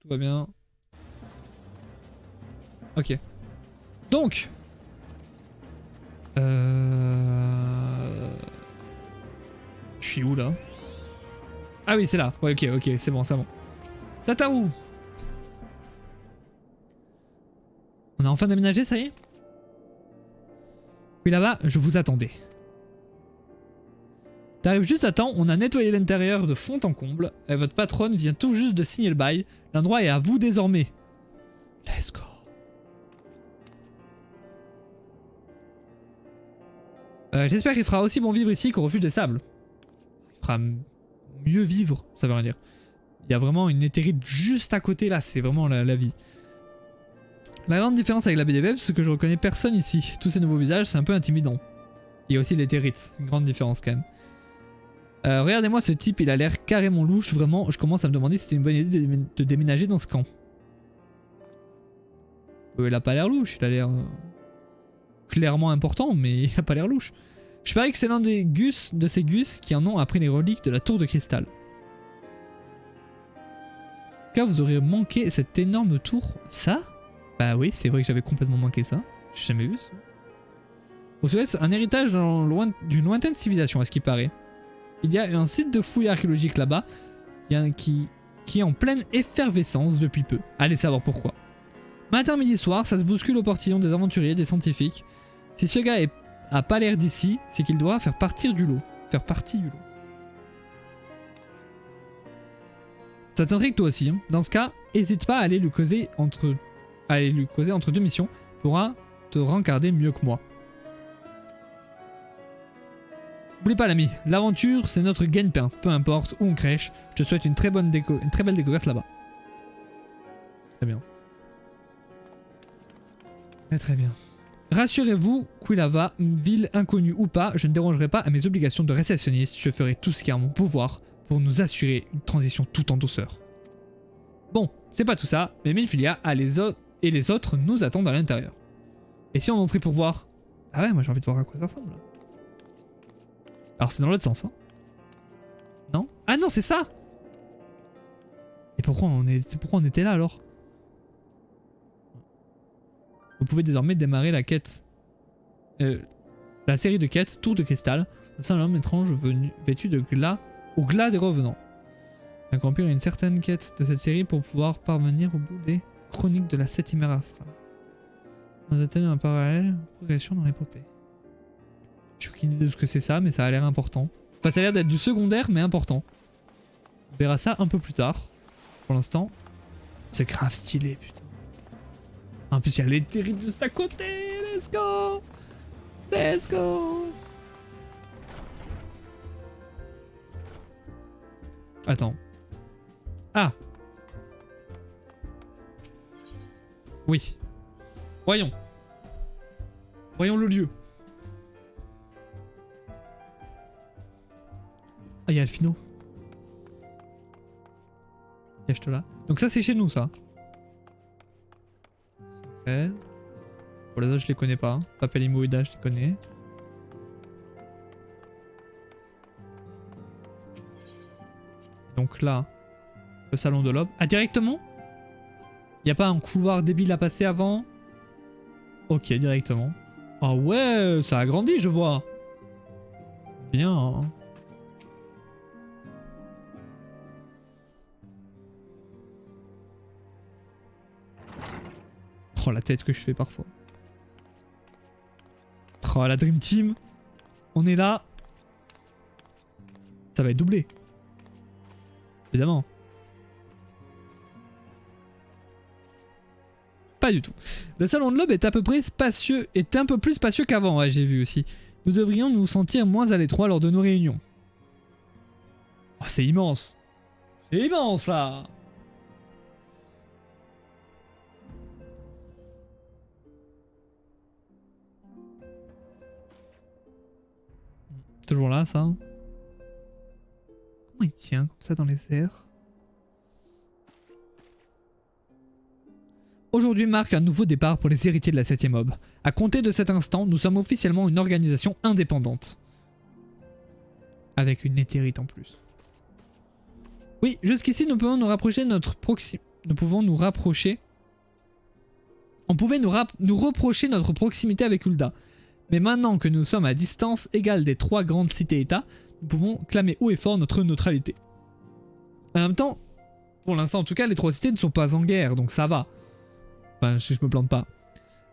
Tout va bien. Ok. Donc. Je suis où là? Ah oui, c'est là. Ouais, ok, c'est bon, c'est bon. Tataru. On a enfin déménagé, ça y est? Oui, là-bas, je vous attendais. T'arrives juste à temps, on a nettoyé l'intérieur de fond en comble, et votre patronne vient tout juste de signer le bail. L'endroit est à vous désormais. Let's go. J'espère qu'il fera aussi bon vivre ici qu'au refuge des sables. Il fera mieux vivre, ça veut rien dire. Il y a vraiment une éthérite juste à côté là, c'est vraiment la vie. La grande différence avec la BDV, c'est que je reconnais personne ici. Tous ces nouveaux visages, c'est un peu intimidant. Il y a aussi l'éthérite, une grande différence quand même. Regardez-moi ce type, il a l'air carrément louche, vraiment, je commence à me demander si c'était une bonne idée de déménager dans ce camp. Il a pas l'air louche, il a l'air clairement important, mais il a pas l'air louche. Je parie que c'est l'un des gus de ces gus qui en ont appris les reliques de la tour de cristal. En tout cas, vous aurez manqué cette énorme tour. Ça? Bah oui, c'est vrai que j'avais complètement manqué ça. J'ai jamais vu ça. Au sud-est, un héritage d'une lointaine civilisation, à ce qui paraît. Il y a un site de fouilles archéologiques là-bas qui est en pleine effervescence depuis peu. Allez savoir pourquoi. Matin, midi, soir, ça se bouscule au portillon des aventuriers, des scientifiques. Si ce gars a pas l'air d'ici, c'est qu'il doit faire partie du lot. Ça t'intrigue toi aussi. Hein. Dans ce cas, n'hésite pas à aller lui causer entre deux missions. Pourra te rencarder mieux que moi. N'oublie pas l'ami, l'aventure c'est notre gagne-pain, peu importe où on crèche. Je te souhaite une très belle découverte là-bas. Très bien. Très bien. Rassurez-vous, Quilava, ville inconnue ou pas, je ne dérangerai pas à mes obligations de réceptionniste. Je ferai tout ce qui est en mon pouvoir pour nous assurer une transition tout en douceur. Bon, c'est pas tout ça, mais Minfilia et les autres nous attendent à l'intérieur. Et si on entrait pour voir? Ah ouais, moi j'ai envie de voir à quoi ça ressemble. Alors c'est dans l'autre sens, hein? Non? Ah non, c'est ça! Et pourquoi on était là alors? Vous pouvez désormais démarrer la quête. La série de quêtes Tour de Cristal. C'est un homme étrange vêtu de glas au glas des revenants. Accomplir une certaine quête de cette série pour pouvoir parvenir au bout des chroniques de la 7e ère astrale. On a tenu un parallèle, progression dans l'épopée. J'ai aucune idée de ce que c'est ça, mais ça a l'air important. Enfin, ça a l'air d'être du secondaire, mais important. On verra ça un peu plus tard. Pour l'instant, c'est grave stylé, putain. En plus, il y a l'éthérite juste à côté. Let's go! Let's go! Attends. Ah! Oui. Voyons. Voyons le lieu. Ah, il y a Alfino. Cache-toi là. Donc ça, c'est chez nous, ça. Secret. Pour les autres, je les connais pas. Papelimo et Dash, je les connais. Donc là, le salon de l'aube. Ah, directement? Y a pas un couloir débile à passer avant? Ok, directement. Ah ouais, ça a grandi, je vois. Bien. Hein. Oh, la tête que je fais parfois. Oh, la Dream Team. On est là. Ça va être doublé. Évidemment. Pas du tout. Le salon de l'aube est à peu près spacieux, est un peu plus spacieux qu'avant, ouais, j'ai vu aussi. Nous devrions nous sentir moins à l'étroit lors de nos réunions. Oh, c'est immense. C'est immense là. Toujours là, ça. Comment il tient comme ça dans les airs? Aujourd'hui marque un nouveau départ pour les héritiers de la 7e aube. À compter de cet instant, nous sommes officiellement une organisation indépendante. Avec une éthérite en plus. Oui, jusqu'ici nous pouvons nous rapprocher de nous pouvons nous rapprocher. On pouvait nous reprocher notre proximité avec Ul'dah. Mais maintenant que nous sommes à distance égale des 3 grandes cités-états, nous pouvons clamer haut et fort notre neutralité. En même temps, pour l'instant en tout cas, les 3 cités ne sont pas en guerre, donc ça va. Enfin, je me plante pas.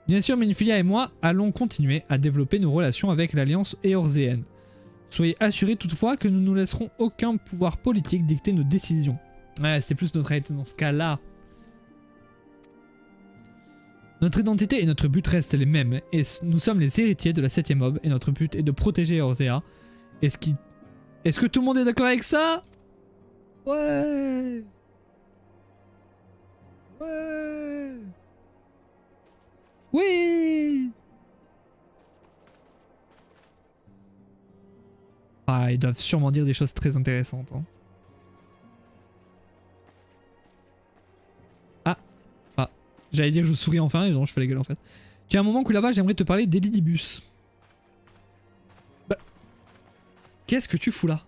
Bien sûr, Minfilia et moi allons continuer à développer nos relations avec l'Alliance éorzéenne. Soyez assurés toutefois que nous ne laisserons aucun pouvoir politique dicter nos décisions. Ouais, c'était plus neutralité dans ce cas-là. Notre identité et notre but restent les mêmes, et nous sommes les héritiers de la 7ème aube, et notre but est de protéger Eorzea. Est-ce que tout le monde est d'accord avec ça? Ouais. Ouais. Oui. Ah, ils doivent sûrement dire des choses très intéressantes. Hein. J'allais dire je souris enfin et non, je fais la gueule en fait. Tu as un moment que là-bas, j'aimerais te parler d'Elidibus. Bah. Qu'est-ce que tu fous là?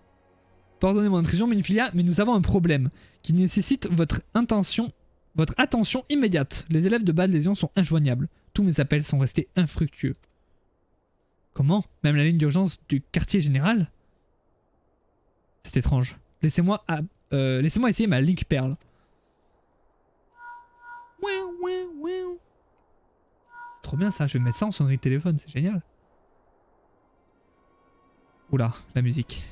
Pardonnez mon intrusion, Minfilia, mais nous avons un problème qui nécessite votre attention immédiate. Les élèves de Bad Lésion sont injoignables. Tous mes appels sont restés infructueux. Comment? Même la ligne d'urgence du quartier général? C'est étrange. Laissez-moi essayer ma Link Perle. Trop bien ça, je vais mettre ça en sonnerie de téléphone, c'est génial. Oula, la musique.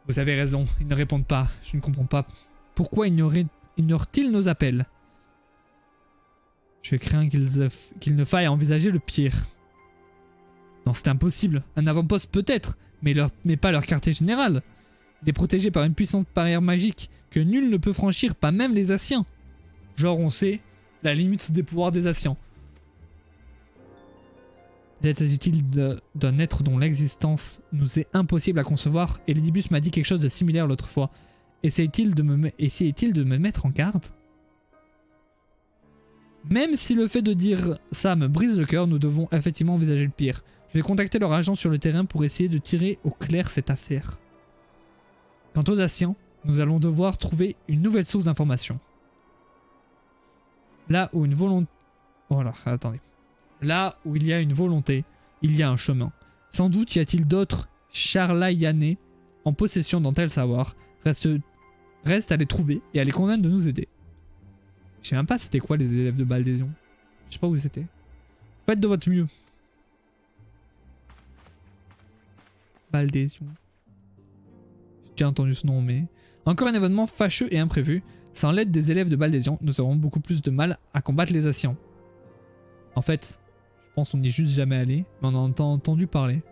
Vous avez raison, ils ne répondent pas, je ne comprends pas. Pourquoi ignorent-ils nos appels? Je crains qu'il ne faille envisager le pire. Non, c'est impossible, un avant-poste peut-être, mais pas leur quartier général. Il est protégé par une puissante barrière magique que nul ne peut franchir, pas même les Asciens. Genre on sait la limite des pouvoirs des Asciens. Peut-être s'agit-il d'un être dont l'existence nous est impossible à concevoir, et Elidibus m'a dit quelque chose de similaire l'autre fois. Essayait-il de me mettre en garde? Même si le fait de dire ça me brise le cœur, nous devons effectivement envisager le pire. Je vais contacter leur agent sur le terrain pour essayer de tirer au clair cette affaire. Quant aux Asciens, nous allons devoir trouver une nouvelle source d'information. Là où une volonté... Voilà, attendez. Là où il y a une volonté, il y a un chemin. Sans doute y a-t-il d'autres Charlayanais en possession d'un tel savoir. Reste à les trouver et à les convaincre de nous aider. Je sais même pas c'était quoi les élèves de Baldésion. Je sais pas où c'était. Faites de votre mieux. Baldésion. J'ai déjà entendu ce nom, mais... Encore un événement fâcheux et imprévu. Sans l'aide des élèves de Baldésion, nous aurons beaucoup plus de mal à combattre les Asciens. En fait... Je pense qu'on n'y est juste jamais allé, mais on en a entendu parler.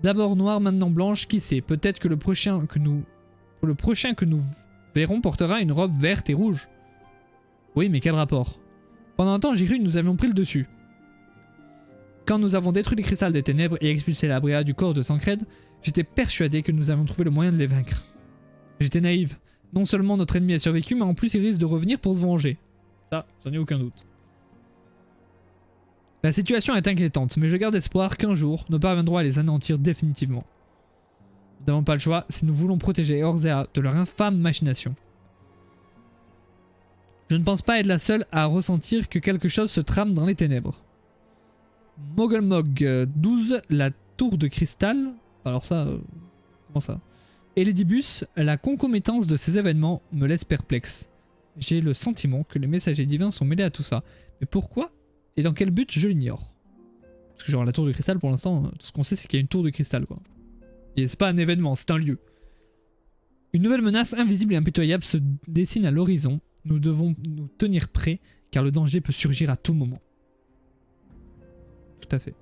D'abord noir, maintenant blanche, qui sait? Peut-être que le prochain que nous verrons portera une robe verte et rouge. Oui, mais quel rapport? Pendant un temps, j'ai cru que nous avions pris le dessus. Quand nous avons détruit les cristals des ténèbres et expulsé la Bréa du corps de Sancred, j'étais persuadé que nous avions trouvé le moyen de les vaincre. J'étais naïve. Non seulement notre ennemi a survécu, mais en plus il risque de revenir pour se venger. Ça, j'en ai aucun doute. La situation est inquiétante, mais je garde espoir qu'un jour, nous parviendrons à les anéantir définitivement. Nous n'avons pas le choix si nous voulons protéger Eorzea de leur infâme machination. Je ne pense pas être la seule à ressentir que quelque chose se trame dans les ténèbres. Mogelmog 12, la tour de cristal. Alors ça, comment ça? Elidibus, la concomitance de ces événements me laisse perplexe. J'ai le sentiment que les messagers divins sont mêlés à tout ça. Mais pourquoi? Et dans quel but, je l'ignore. Parce que genre la tour de cristal pour l'instant, tout ce qu'on sait c'est qu'il y a une tour de cristal quoi. Et c'est pas un événement, c'est un lieu. Une nouvelle menace invisible et impitoyable se dessine à l'horizon. Nous devons nous tenir prêts car le danger peut surgir à tout moment. Tout à fait.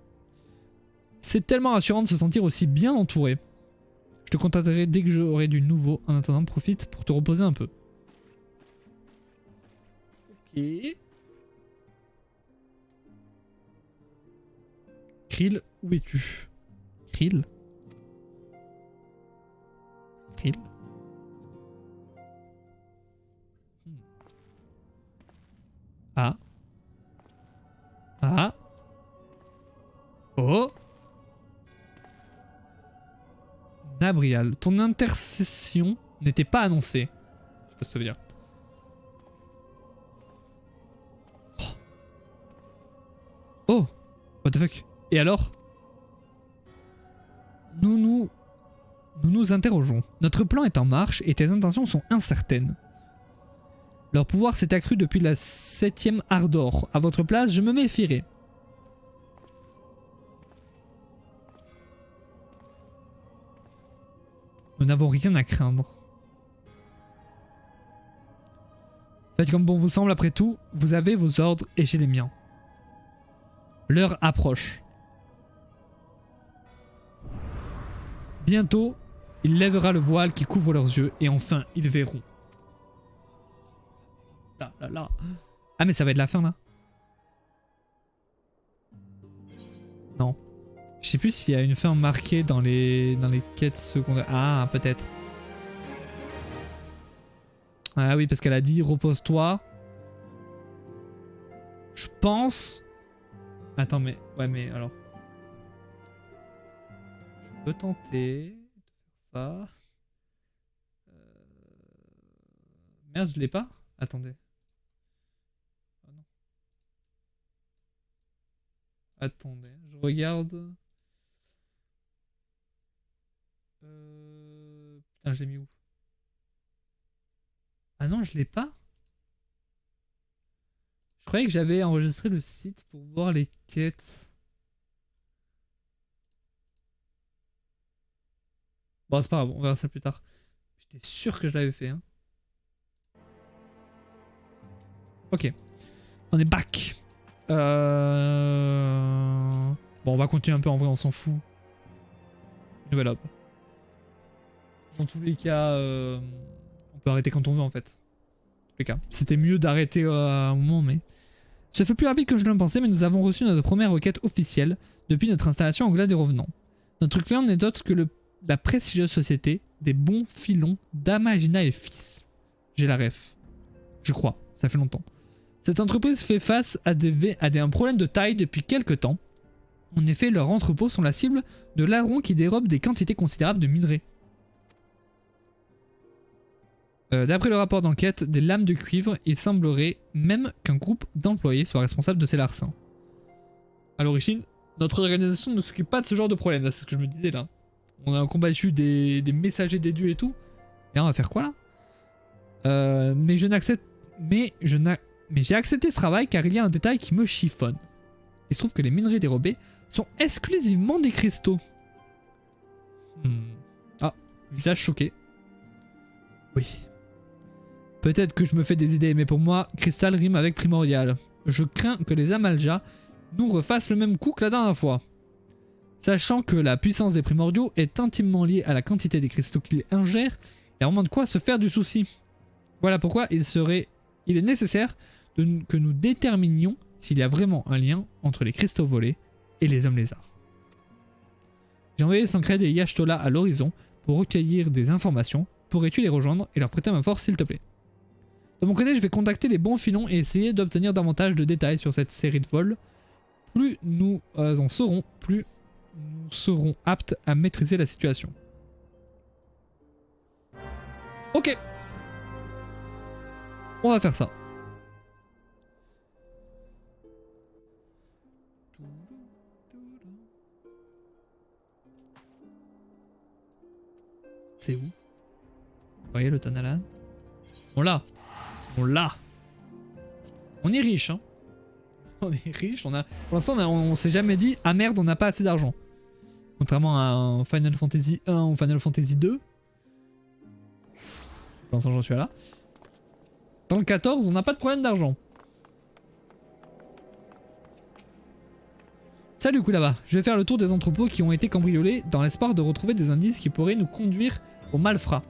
C'est tellement rassurant de se sentir aussi bien entouré. Je te contacterai dès que j'aurai du nouveau. En attendant, profite pour te reposer un peu. Ok. Krill, où es-tu? Krill? Krill? Ah. Ah. Oh. Nabrial, ton intercession n'était pas annoncée. Je sais pas ce que ça veut dire. fuck? Et alors? Nous nous interrogeons. Notre plan est en marche et tes intentions sont incertaines. Leur pouvoir s'est accru depuis la 7ème Ardor. À votre place, je me méfierai. Nous n'avons rien à craindre. Faites comme bon vous semble, après tout, vous avez vos ordres et j'ai les miens. L'heure approche. Bientôt, il lèvera le voile qui couvre leurs yeux et enfin ils verront. Là, là, là. Ah mais ça va être la fin là. Non. Je sais plus s'il y a une fin marquée dans les quêtes secondaires. Ah peut-être. Ah oui parce qu'elle a dit repose-toi. Je pense. Attends mais ouais mais alors. Je peux tenter de faire ça. Merde je l'ai pas. Attendez. Ah non. Attendez, je regarde. Putain, je l'ai mis où? Ah non, je l'ai pas. Je croyais que j'avais enregistré le site pour voir les quêtes. Bon, c'est pas grave, on verra ça plus tard. J'étais sûr que je l'avais fait. Hein. Ok. On est back. Bon, on va continuer un peu en vrai, on s'en fout. Nouvelle hub. Dans tous les cas, on peut arrêter quand on veut en fait. Dans tous les cas. C'était mieux d'arrêter à un moment, mais... Ça fait plus rapide que je ne le pensais, mais nous avons reçu notre première requête officielle depuis notre installation au Glas des Revenants. Notre client n'est autre que la prestigieuse société des bons filons d'Amagina et Fils. J'ai la ref. Je crois, ça fait longtemps. Cette entreprise fait face à un problème de taille depuis quelques temps. En effet, leurs entrepôts sont la cible de larrons qui dérobent des quantités considérables de minerais. D'après le rapport d'enquête des lames de cuivre, il semblerait même qu'un groupe d'employés soit responsable de ces larcins. À l'origine, notre organisation ne s'occupe pas de ce genre de problème, c'est ce que je me disais là. On a combattu des messagers des dieux et tout. Et on va faire quoi là? Mais j'ai accepté ce travail car il y a un détail qui me chiffonne. Il se trouve que les minerais dérobés sont exclusivement des cristaux. Ah, visage choqué. Oui. Peut-être que je me fais des idées, mais pour moi, cristal rime avec primordial. Je crains que les Amaljas nous refassent le même coup que la dernière fois. Sachant que la puissance des primordiaux est intimement liée à la quantité des cristaux qu'ils ingèrent, il y a vraiment de quoi se faire du souci. Voilà pourquoi il est nécessaire que nous déterminions s'il y a vraiment un lien entre les cristaux volés et les hommes lézards. J'ai envoyé Sancred et Yashtola à l'horizon pour recueillir des informations. Pourrais-tu les rejoindre et leur prêter ma force s'il te plaît? De mon côté, je vais contacter les bons filons et essayer d'obtenir davantage de détails sur cette série de vols. Plus nous en saurons, plus nous serons aptes à maîtriser la situation. Ok. On va faire ça. C'est où? Vous voyez le Tanalan? On l'a. On l'a. On est riche, hein. On est riche. On a... Pour l'instant, on s'est jamais dit ah merde, on n'a pas assez d'argent. Contrairement à un Final Fantasy 1 ou Final Fantasy 2. Pour l'instant, j'en suis là. Dans le 14, on n'a pas de problème d'argent. Salut coup là-bas. Je vais faire le tour des entrepôts qui ont été cambriolés dans l'espoir de retrouver des indices qui pourraient nous conduire au malfrat.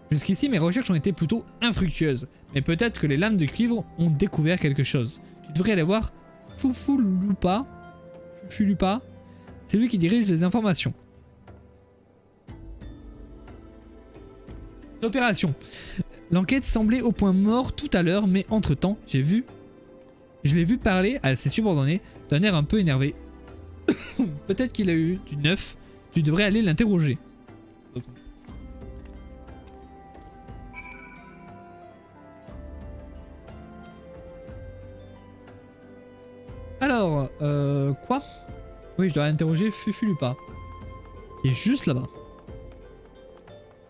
Jusqu'ici, mes recherches ont été plutôt infructueuses, mais peut-être que les lames de cuivre ont découvert quelque chose. Tu devrais aller voir Fufulupa. C'est lui qui dirige les informations. Opération. L'enquête semblait au point mort tout à l'heure, mais entre-temps, je l'ai vu parler à ses subordonnés d'un air un peu énervé. Peut-être qu'il a eu du neuf, tu devrais aller l'interroger. Alors, quoi? Oui, je dois interroger Fufulupa. Qui est juste là-bas.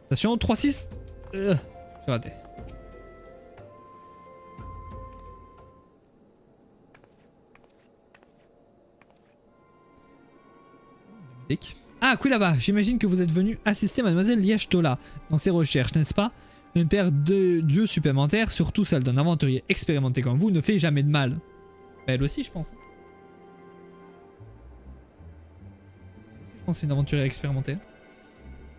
Attention, 3-6. J'ai raté. Musique. Ah, Quilava, j'imagine que vous êtes venu assister Mademoiselle Liashtola dans ses recherches, n'est-ce pas? Une paire de dieux supplémentaires, surtout celle d'un aventurier expérimenté comme vous, ne fait jamais de mal. Elle aussi, je pense. Je pense que c'est une aventurière expérimentée.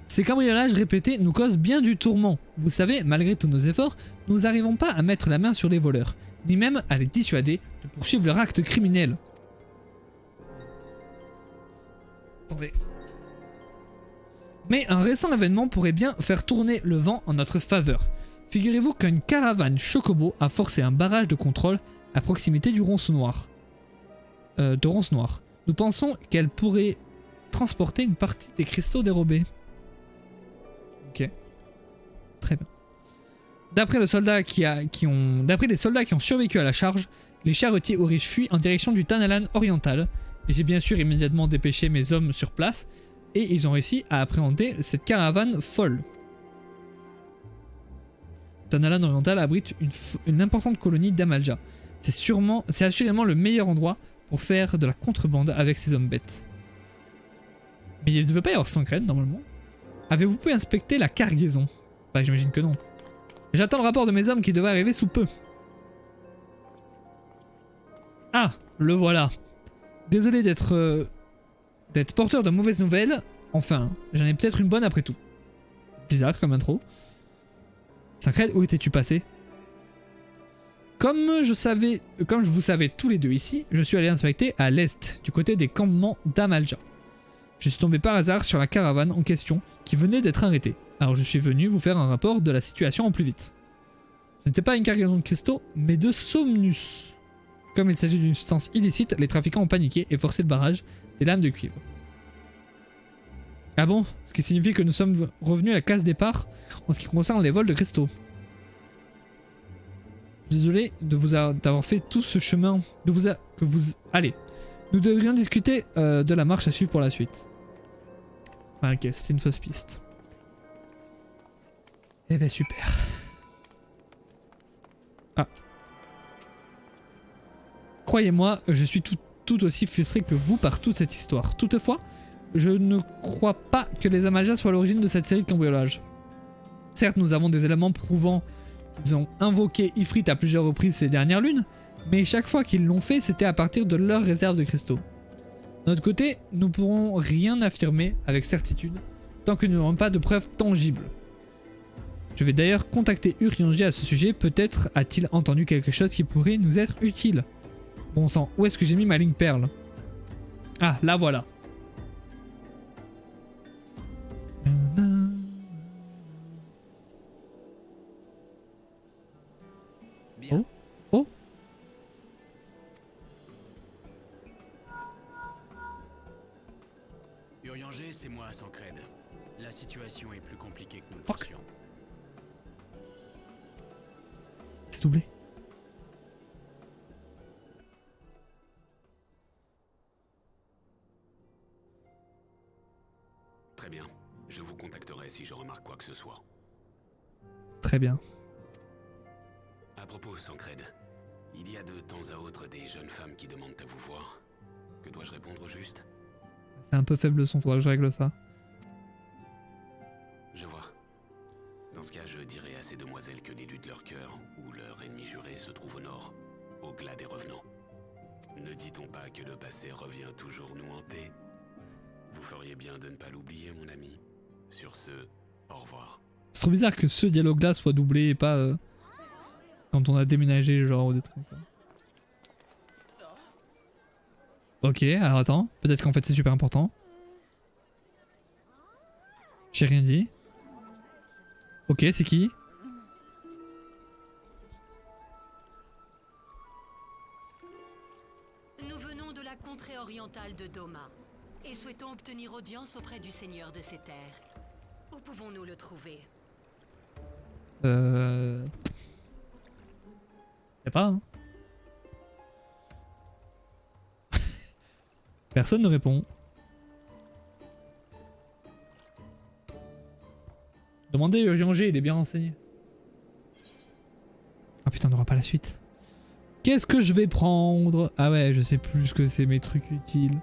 Ces cambriolages répétés nous causent bien du tourment. Vous savez, malgré tous nos efforts, nous n'arrivons pas à mettre la main sur les voleurs, ni même à les dissuader de poursuivre leur acte criminel. Attendez. Mais un récent événement pourrait bien faire tourner le vent en notre faveur. Figurez-vous qu'une caravane Chocobo a forcé un barrage de contrôle à proximité du ronce noir. Nous pensons qu'elle pourrait transporter une partie des cristaux dérobés. Ok. Très bien. D'après les soldats qui ont survécu à la charge, les charretiers auraient fui en direction du Tanalan oriental. Et j'ai bien sûr immédiatement dépêché mes hommes sur place. Et ils ont réussi à appréhender cette caravane folle. Tanalan oriental abrite une importante colonie d'Amalja. C'est assurément le meilleur endroit pour faire de la contrebande avec ces hommes bêtes. Mais il ne devait pas y avoir Sancred normalement. Avez-vous pu inspecter la cargaison? Bah j'imagine que non. J'attends le rapport de mes hommes qui devrait arriver sous peu. Ah, le voilà. Désolé d'être porteur de mauvaises nouvelles. Enfin, j'en ai peut-être une bonne après tout. Bizarre comme intro. Sancred, où étais-tu passé? Comme je vous savais tous les deux ici, je suis allé inspecter à l'est, du côté des campements d'Amalja. Je suis tombé par hasard sur la caravane en question qui venait d'être arrêtée. Alors je suis venu vous faire un rapport de la situation en plus vite. Ce n'était pas une cargaison de cristaux, mais de Somnus. Comme il s'agit d'une substance illicite, les trafiquants ont paniqué et forcé le barrage des lames de cuivre. Ah bon? Ce qui signifie que nous sommes revenus à la case départ en ce qui concerne les vols de cristaux. Désolé d'avoir fait tout ce chemin. Allez, nous devrions discuter de la marche à suivre pour la suite. Ah, ok, c'est une fausse piste. Eh ben super. Ah. Croyez-moi, je suis tout aussi frustré que vous par toute cette histoire. Toutefois, je ne crois pas que les Amaljas soient à l'origine de cette série de cambriolages. Certes, nous avons des éléments prouvant qu'ils ont invoqué Ifrit à plusieurs reprises ces dernières lunes, mais chaque fois qu'ils l'ont fait, c'était à partir de leur réserve de cristaux. De notre côté, nous ne pourrons rien affirmer avec certitude tant que nous n'aurons pas de preuves tangibles. Je vais d'ailleurs contacter Urianger à ce sujet, peut-être a-t-il entendu quelque chose qui pourrait nous être utile. Bon sang, où est-ce que j'ai mis ma ligne perle? Ah, là voilà. Oh, oh. Urianger, c'est moi, Sancred. La situation est plus compliquée que nous le Fuck. pensions. C'est doublé. Très bien. Je vous contacterai si je remarque quoi que ce soit. Très bien. À propos, Sancred, il y a de temps à autre des jeunes femmes qui demandent à vous voir. Que dois-je répondre au juste? C'est un peu faible le son, faudra que je règle ça. Je vois. Dans ce cas, je dirai à ces demoiselles que l'élu de leur cœur, ou leur ennemi juré, se trouve au nord, au glas des revenants. Ne dit-on pas que le passé revient toujours nous hanter? Vous feriez bien de ne pas l'oublier, mon ami. Sur ce, au revoir. C'est trop bizarre que ce dialogue-là soit doublé et pas quand on a déménagé, genre, ou des trucs comme ça. Ok, alors attends, peut-être qu'en fait c'est super important. J'ai rien dit. Ok, c'est qui? Nous venons de la contrée orientale de Doma et souhaitons obtenir audience auprès du seigneur de ces terres. Où pouvons-nous le trouver? Y'a pas, hein? Personne ne répond. Demandez Urianger, il est bien renseigné. Ah putain, on n'aura pas la suite. Qu'est-ce que je vais prendre? Ah ouais, je sais plus ce que c'est mes trucs utiles.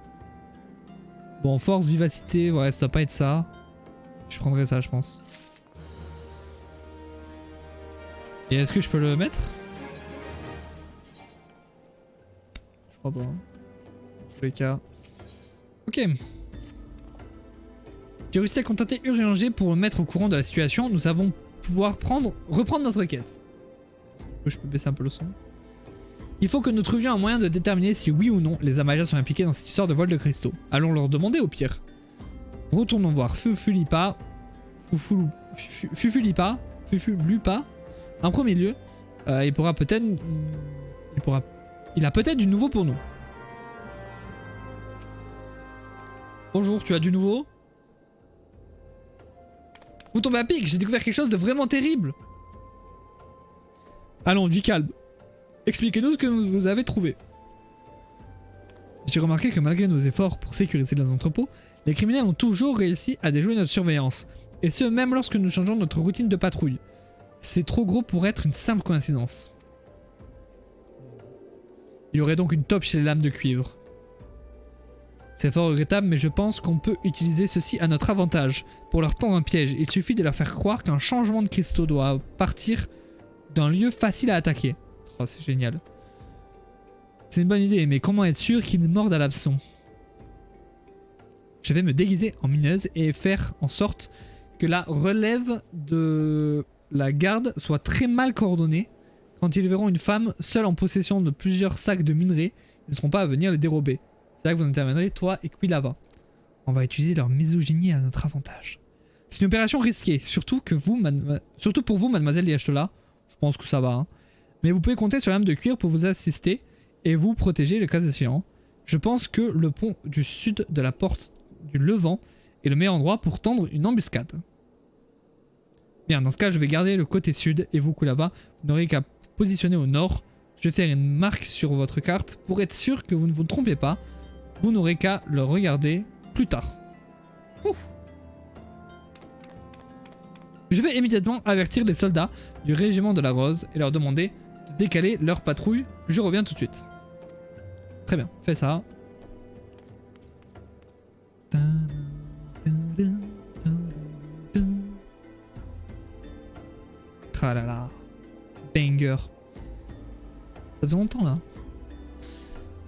Bon, force, vivacité, ouais, ça doit pas être ça. Je prendrai ça, je pense. Et est-ce que je peux le mettre? Je crois pas. Hein. Dans tous les cas. Ok. J'ai réussi à contacter Urianger pour le mettre au courant de la situation. Nous allons pouvoir reprendre notre quête. Je peux baisser un peu le son. Il faut que nous trouvions un moyen de déterminer si oui ou non les Amaja sont impliqués dans cette histoire de vol de cristaux. Allons leur demander au pire. Retournons voir Fufulipa. En premier lieu, il a peut-être du nouveau pour nous. Bonjour, tu as du nouveau? Vous tombez à pic, j'ai découvert quelque chose de vraiment terrible. Allons, du calme. Expliquez-nous ce que vous avez trouvé. J'ai remarqué que malgré nos efforts pour sécuriser nos entrepôts, les criminels ont toujours réussi à déjouer notre surveillance. Et ce, même lorsque nous changeons notre routine de patrouille. C'est trop gros pour être une simple coïncidence. Il y aurait donc une taupe chez les lames de cuivre. C'est fort regrettable, mais je pense qu'on peut utiliser ceci à notre avantage. Pour leur tendre un piège, il suffit de leur faire croire qu'un changement de cristaux doit partir d'un lieu facile à attaquer. Oh, c'est génial. C'est une bonne idée, mais comment être sûr qu'ils mordent à l'hameçon? Je vais me déguiser en mineuse et faire en sorte que la relève de la garde soit très mal coordonnée. Quand ils verront une femme seule en possession de plusieurs sacs de minerais, ils ne seront pas à venir les dérober. C'est là que vous interviendrez, toi et Quilava. On va utiliser leur misogynie à notre avantage. C'est une opération risquée, surtout pour vous, mademoiselle Liachtola. Je pense que ça va. Hein. Mais vous pouvez compter sur l'âme de cuir pour vous assister et vous protéger le cas échéant. Je pense que le pont du sud de la porte du Levant est le meilleur endroit pour tendre une embuscade. Bien, dans ce cas, je vais garder le côté sud et vous, Quilava, vous n'aurez qu'à positionner au nord. Je vais faire une marque sur votre carte pour être sûr que vous ne vous trompez pas. Vous n'aurez qu'à le regarder plus tard. Ouf. Je vais immédiatement avertir les soldats du régiment de la Rose et leur demander de décaler leur patrouille. Je reviens tout de suite. Très bien, fais ça. Tralala. Banger. Ça fait longtemps là.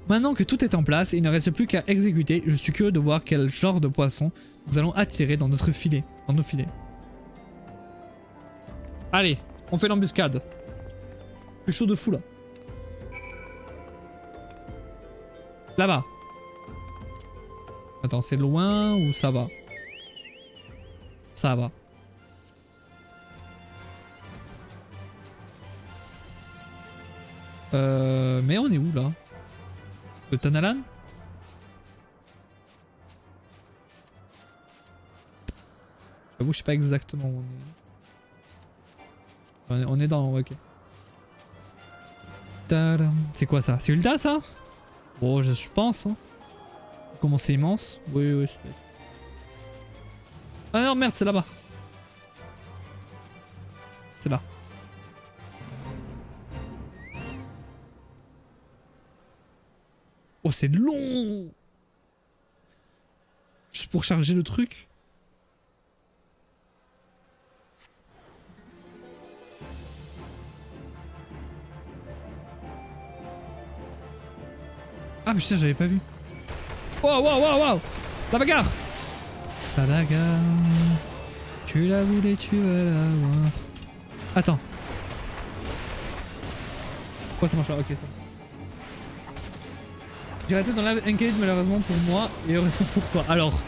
Maintenant que tout est en place, il ne reste plus qu'à exécuter. Je suis curieux de voir quel genre de poisson nous allons attirer dans notre filet, dans nos filets. Allez, on fait l'embuscade. Je suis chaud de fou là. Là-bas. Attends, c'est loin ou ça va? Ça va. Mais on est où là? Le Tanalan? J'avoue, je sais pas exactement où on est. On est dans... Ok. C'est quoi ça? C'est Ulta ça? Bon, je pense. Hein. Comment c'est immense? Oui, oui, c'est... Ah non, merde, c'est là-bas. C'est là. Oh, c'est long! Juste pour charger le truc. Ah putain, j'avais pas vu. Wow, wow, wow, wow! La bagarre! La bagarre. Tu la voulais, tu vas la voir. Attends. Pourquoi ça marche là? Ok, ça. J'ai raté dans la Uncaged malheureusement pour moi et heureusement pour toi. Alors,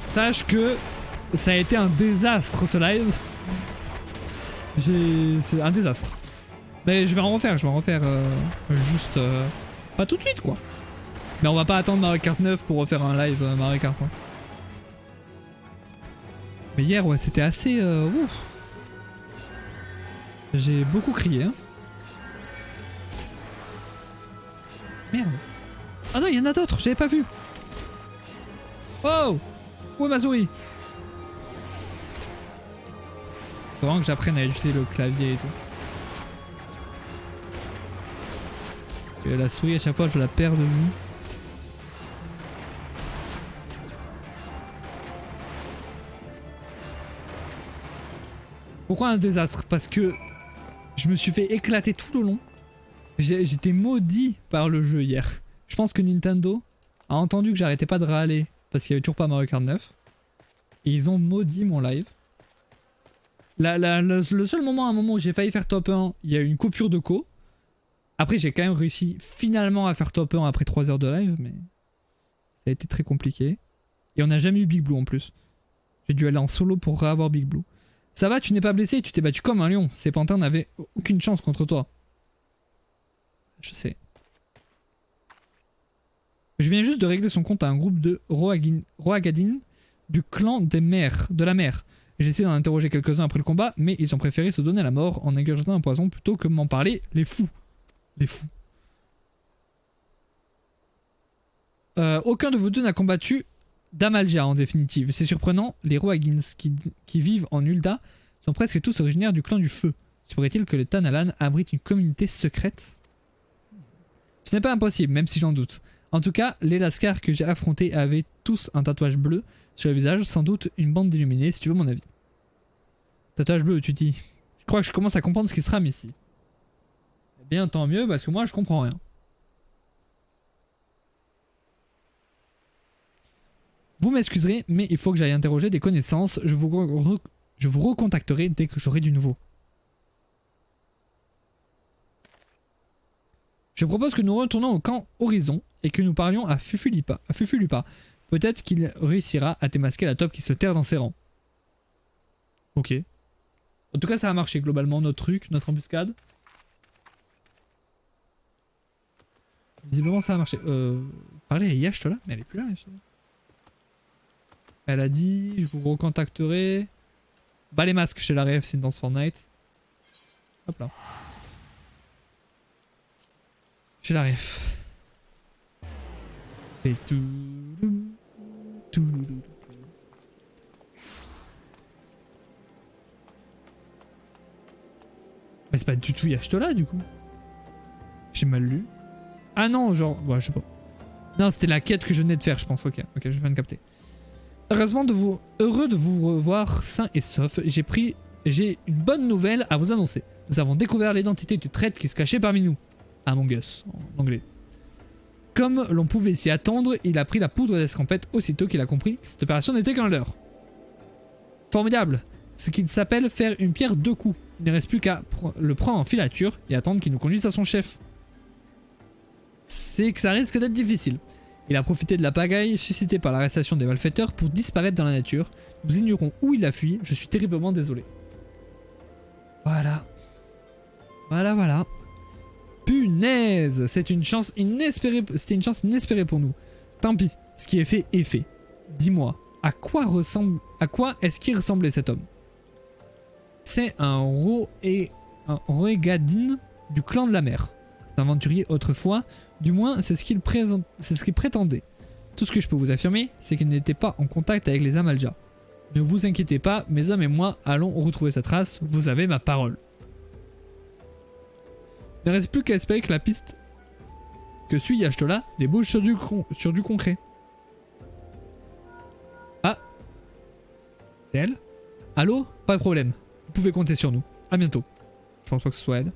sache que ça a été un désastre ce live. C'est un désastre. Mais je vais en refaire, juste pas tout de suite quoi. Mais on va pas attendre Mario Kart 9 pour refaire un live Mario Kart. Hein. Mais hier ouais c'était assez ouf. J'ai beaucoup crié hein. Merde. Ah non, il y en a d'autres, j'avais pas vu. Oh! Où est ma souris? Faut vraiment que j'apprenne à utiliser le clavier et tout. Et la souris, à chaque fois, je la perds de vue. Pourquoi un désastre? Parce que je me suis fait éclater tout le long. J'étais maudit par le jeu hier. Je pense que Nintendo a entendu que j'arrêtais pas de râler parce qu'il y avait toujours pas Mario Kart 9. Et ils ont maudit mon live. Le seul moment, à un moment où j'ai failli faire top 1, il y a eu une coupure de co. Après, j'ai quand même réussi finalement à faire top 1 après 3 heures de live, mais ça a été très compliqué. Et on n'a jamais eu Big Blue en plus. J'ai dû aller en solo pour avoir Big Blue. Ça va, tu n'es pas blessé, tu t'es battu comme un lion. Ces pantins n'avaient aucune chance contre toi. Je sais. Je viens juste de régler son compte à un groupe de Roagadin du clan des mers, de la mer. J'ai essayé d'en interroger quelques-uns après le combat, mais ils ont préféré se donner la mort en ingurgitant un poison plutôt que m'en parler. Les fous. Les fous. Aucun de vous deux n'a combattu d'Amalja en définitive. C'est surprenant, les Roagins qui vivent en Ul'dah sont presque tous originaires du clan du feu. Se pourrait-il que les Tanalan abritent une communauté secrète? Ce n'est pas impossible, même si j'en doute. En tout cas, les Lascars que j'ai affrontés avaient tous un tatouage bleu sur le visage, sans doute une bande d'illuminés, si tu veux mon avis. Tatouage bleu, tu dis. Je crois que je commence à comprendre ce qui se rame ici. Eh bien, tant mieux, parce que moi, je comprends rien. Vous m'excuserez, mais il faut que j'aille interroger des connaissances. Je vous recontacterai dès que j'aurai du nouveau. Je propose que nous retournions au camp Horizon et que nous parlions à Fufulupa. Peut-être qu'il réussira à démasquer la taupe qui se terre dans ses rangs. Ok. En tout cas, ça a marché globalement, notre truc, notre embuscade. Visiblement, ça a marché. Parler à Yash là, mais elle est plus là, Yash. Elle a dit, je vous recontacterai. Bah les masques chez la ref, c'est une danse Fortnite. Hop là. Chez la ref. Et tout. Mais c'est pas du tout Yashtola du coup. J'ai mal lu. Ah non, genre. Ouais, je sais pas. Non, c'était la quête que je venais de faire, je pense. Ok, je viens de capter. Heureux de vous revoir sain et sauf. J'ai une bonne nouvelle à vous annoncer. Nous avons découvert l'identité du traître qui se cachait parmi nous. Among Us, en anglais. Comme l'on pouvait s'y attendre, il a pris la poudre d'escampette aussitôt qu'il a compris que cette opération n'était qu'un leurre. Formidable. Ce qu'il s'appelle faire une pierre deux coups. Il ne reste plus qu'à le prendre en filature et attendre qu'il nous conduise à son chef. C'est que ça risque d'être difficile. Il a profité de la pagaille suscitée par l'arrestation des malfaiteurs pour disparaître dans la nature. Nous ignorons où il a fui, je suis terriblement désolé. Voilà. Voilà. Punaise, c'était une chance inespérée pour nous. Tant pis, ce qui est fait est fait. Dis-moi, à quoi est-ce qu'il ressemblait cet homme? C'est un Roegadin du clan de la mer. C'est un aventurier autrefois, du moins c'est ce qu'il prétendait. Tout ce que je peux vous affirmer, c'est qu'il n'était pas en contact avec les Amalja. Ne vous inquiétez pas, mes hommes et moi allons retrouver sa trace, vous avez ma parole. Il ne reste plus qu'à espérer que la piste que suit Yashtola débouche sur du concret. Ah, c'est elle? Allô? Pas de problème. Vous pouvez compter sur nous. À bientôt. Je pense pas que ce soit elle.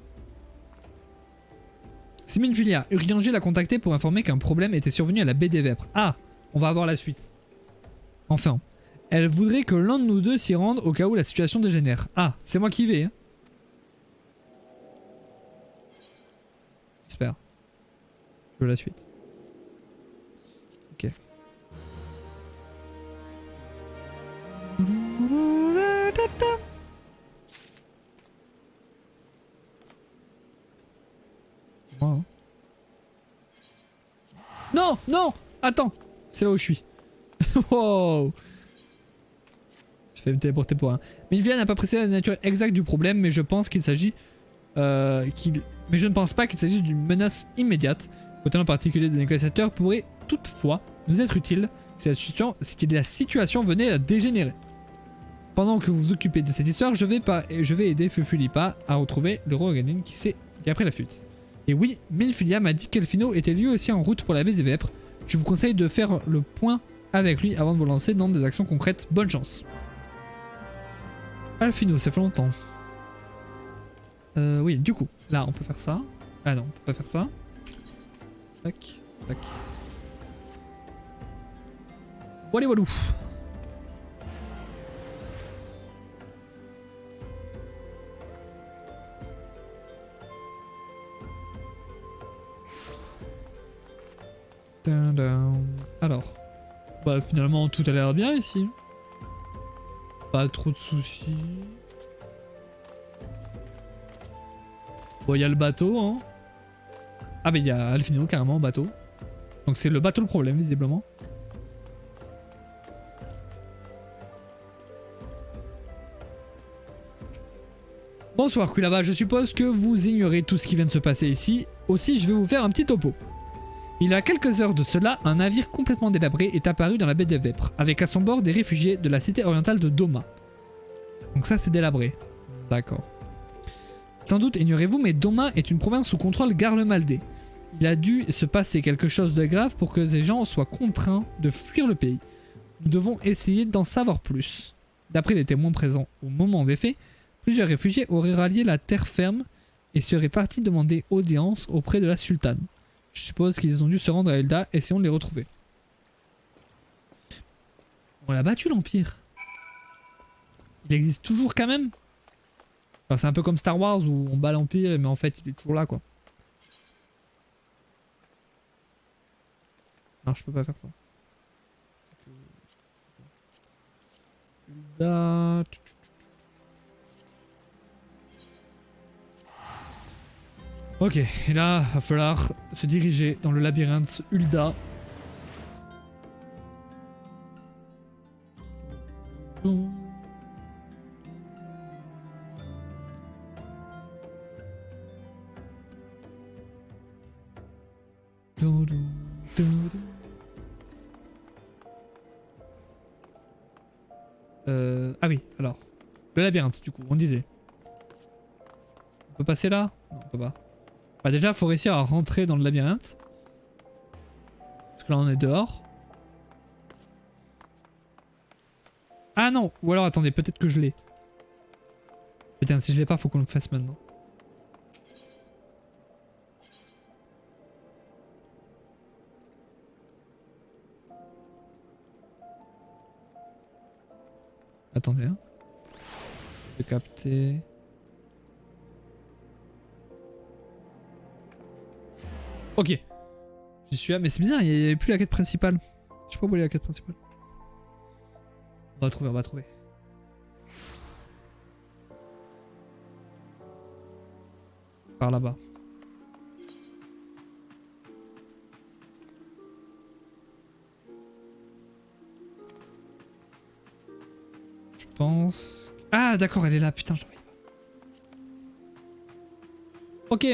Simine Julia, Urianger l'a contacté pour informer qu'un problème était survenu à la baie des Vêpres. Ah, on va avoir la suite. Enfin. Elle voudrait que l'un de nous deux s'y rende au cas où la situation dégénère. Ah, c'est moi qui vais, hein. J'espère. Je veux la suite. Ok. C'est moi, hein. Non, non, attends. C'est là où je suis. Wow. Je vais me téléporter pour un. Minvilla n'a pas précisé la nature exacte du problème, mais je pense qu'il s'agit. Mais je ne pense pas qu'il s'agisse d'une menace immédiate. Potentiel en particulier des négociateurs pourrait toutefois nous être utile si la situation venait à dégénérer. Pendant que vous vous occupez de cette histoire, je vais aider Fufulipa à retrouver le roi Ganin qui a pris la fuite. Et oui, Minfilia m'a dit qu'Elfino était lui aussi en route pour la baie des Vêpres. Je vous conseille de faire le point avec lui avant de vous lancer dans des actions concrètes. Bonne chance. Alfino, ça fait longtemps. Oui, du coup, là on peut faire ça. Ah non, on peut pas faire ça. Tac, tac. Voilà, voilà. Alors, bah finalement tout a l'air bien ici. Pas trop de soucis. Bon, il y a le bateau, hein. Ah, mais il y a Alfino carrément au bateau. Donc c'est le bateau le problème, visiblement. Bonsoir Kulava, je suppose que vous ignorez tout ce qui vient de se passer ici. Aussi, je vais vous faire un petit topo. Il y a quelques heures de cela, un navire complètement délabré est apparu dans la baie des Vêpres, avec à son bord des réfugiés de la cité orientale de Doma. Donc ça c'est délabré. D'accord. Sans doute ignorez-vous, mais Doma est une province sous contrôle Garlemaldé. Il a dû se passer quelque chose de grave pour que ces gens soient contraints de fuir le pays. Nous devons essayer d'en savoir plus. D'après les témoins présents au moment des faits, plusieurs réfugiés auraient rallié la terre ferme et seraient partis demander audience auprès de la sultane. Je suppose qu'ils ont dû se rendre à Elda, essayons de les retrouver. On l'a battu l'Empire. Il existe toujours quand même. Enfin, c'est un peu comme Star Wars où on bat l'Empire mais en fait il est toujours là quoi. Non, je peux pas faire ça. Elda... Ok, et là, va falloir se diriger dans le labyrinthe Ul'dah. Ah oui, alors. Le labyrinthe, du coup, on disait. On peut passer là? Non, on peut pas. Bah déjà, faut réussir à rentrer dans le labyrinthe. Parce que là, on est dehors. Ah non! Ou alors, attendez, peut-être que je l'ai. Putain, si je l'ai pas, faut qu'on le fasse maintenant. Attendez, hein. Je vais capter... Ok. J'y suis là, mais c'est bizarre, il n'y avait plus la quête principale. Je sais pas où est la quête principale. On va trouver, on va trouver. Par là-bas. Je pense... Ah d'accord, elle est là, putain, je la voyais pas. Ok.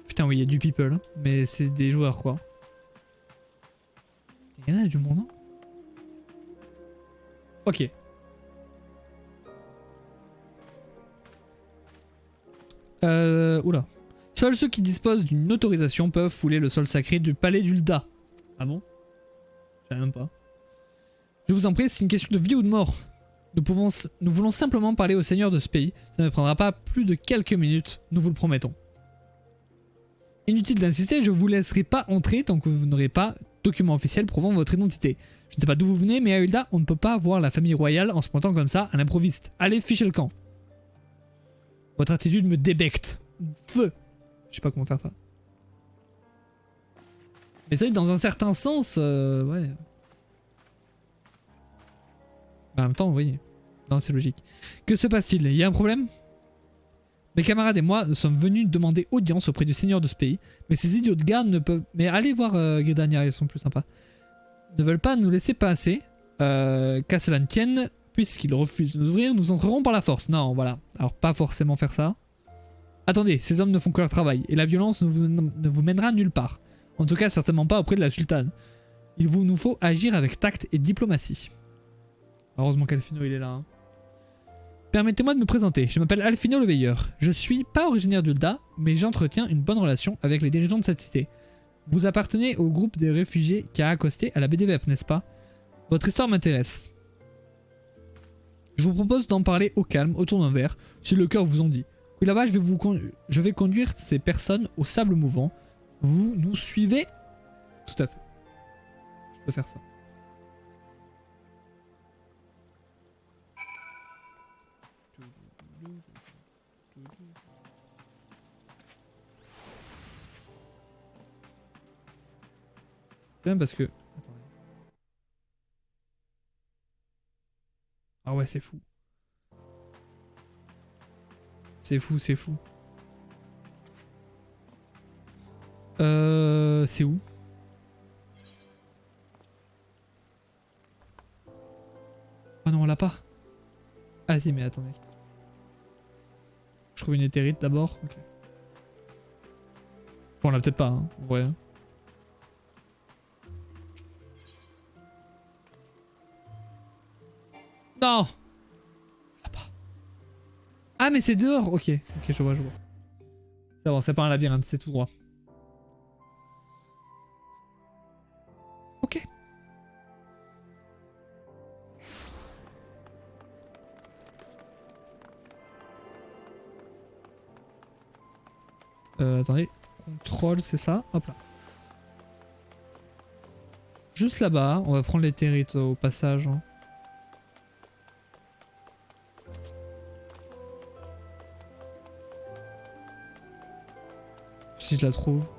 Putain oui, il y a du people, hein, mais c'est des joueurs quoi. Il y en a du monde, hein. Ok. Oula. Seuls ceux qui disposent d'une autorisation peuvent fouler le sol sacré du palais d'Ul'dah. Ah bon? Je savais même pas. Je vous en prie, c'est une question de vie ou de mort. Nous voulons simplement parler au seigneur de ce pays. Ça ne prendra pas plus de quelques minutes, nous vous le promettons. Inutile d'insister, je vous laisserai pas entrer tant que vous n'aurez pas document officiel prouvant votre identité. Je ne sais pas d'où vous venez, mais à Ul'dah, on ne peut pas voir la famille royale en se pointant comme ça à l'improviste. Allez, fichez le camp. Votre attitude me débecte. Feu. Je sais pas comment faire ça. Mais c'est vrai que dans un certain sens, ouais. Bah, en même temps, oui. Non, c'est logique. Que se passe-t-il? Il y a un problème? Mes camarades et moi, nous sommes venus demander audience auprès du seigneur de ce pays, mais ces idiots de garde ne peuvent... Mais allez voir Gridania, ils sont plus sympas. Ne veulent pas nous laisser passer. Qu'à cela ne tienne, puisqu'ils refusent de nous ouvrir, nous entrerons par la force. Non, voilà. Alors pas forcément faire ça. Attendez, ces hommes ne font que leur travail, et la violence ne vous mènera nulle part. En tout cas, certainement pas auprès de la sultane. Nous faut agir avec tact et diplomatie. Heureusement qu'Alfino il est là. Hein. Permettez-moi de me présenter, je m'appelle Alfino le Veilleur. Je suis pas originaire d'Ulda, mais j'entretiens une bonne relation avec les dirigeants de cette cité. Vous appartenez au groupe des réfugiés qui a accosté à la baie des Vêpres, n'est-ce pas? Votre histoire m'intéresse. Je vous propose d'en parler au calme, autour d'un verre, si le cœur vous en dit. Puis là-bas, je vais conduire ces personnes au sable mouvant. Vous nous suivez? Tout à fait. Je peux faire ça. C'est même parce que... Attendez. Ah ouais, c'est fou. C'est fou, c'est fou. C'est où? Oh non, on l'a pas. Ah si, mais attendez. Je trouve une éthérite d'abord. Ok. Bon, on l'a peut-être pas, hein, en vrai. Non! Ah mais c'est dehors. Ok, ok, je vois, je vois. C'est bon, c'est pas un labyrinthe, c'est tout droit. Ok. Attendez. Contrôle, c'est ça. Hop là. Juste là-bas, on va prendre les territs au passage. Hein. Si je la trouve.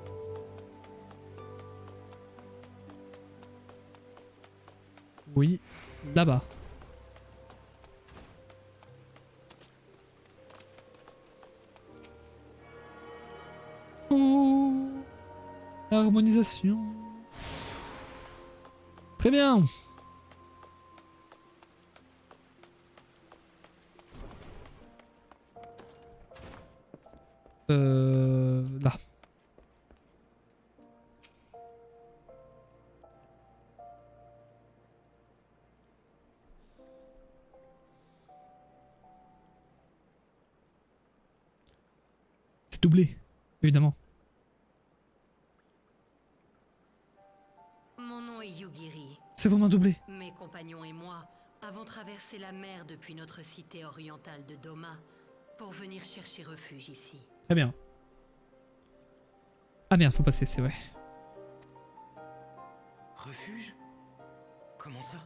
Oui, là-bas. Oh, l'harmonisation. Très bien. Là. C'est doublé, évidemment. Mon nom est Yugiri. C'est vraiment doublé. Mes compagnons et moi avons traversé la mer depuis notre cité orientale de Doma pour venir chercher refuge ici. Très bien. Ah merde, faut passer, c'est vrai. Refuge? Comment ça?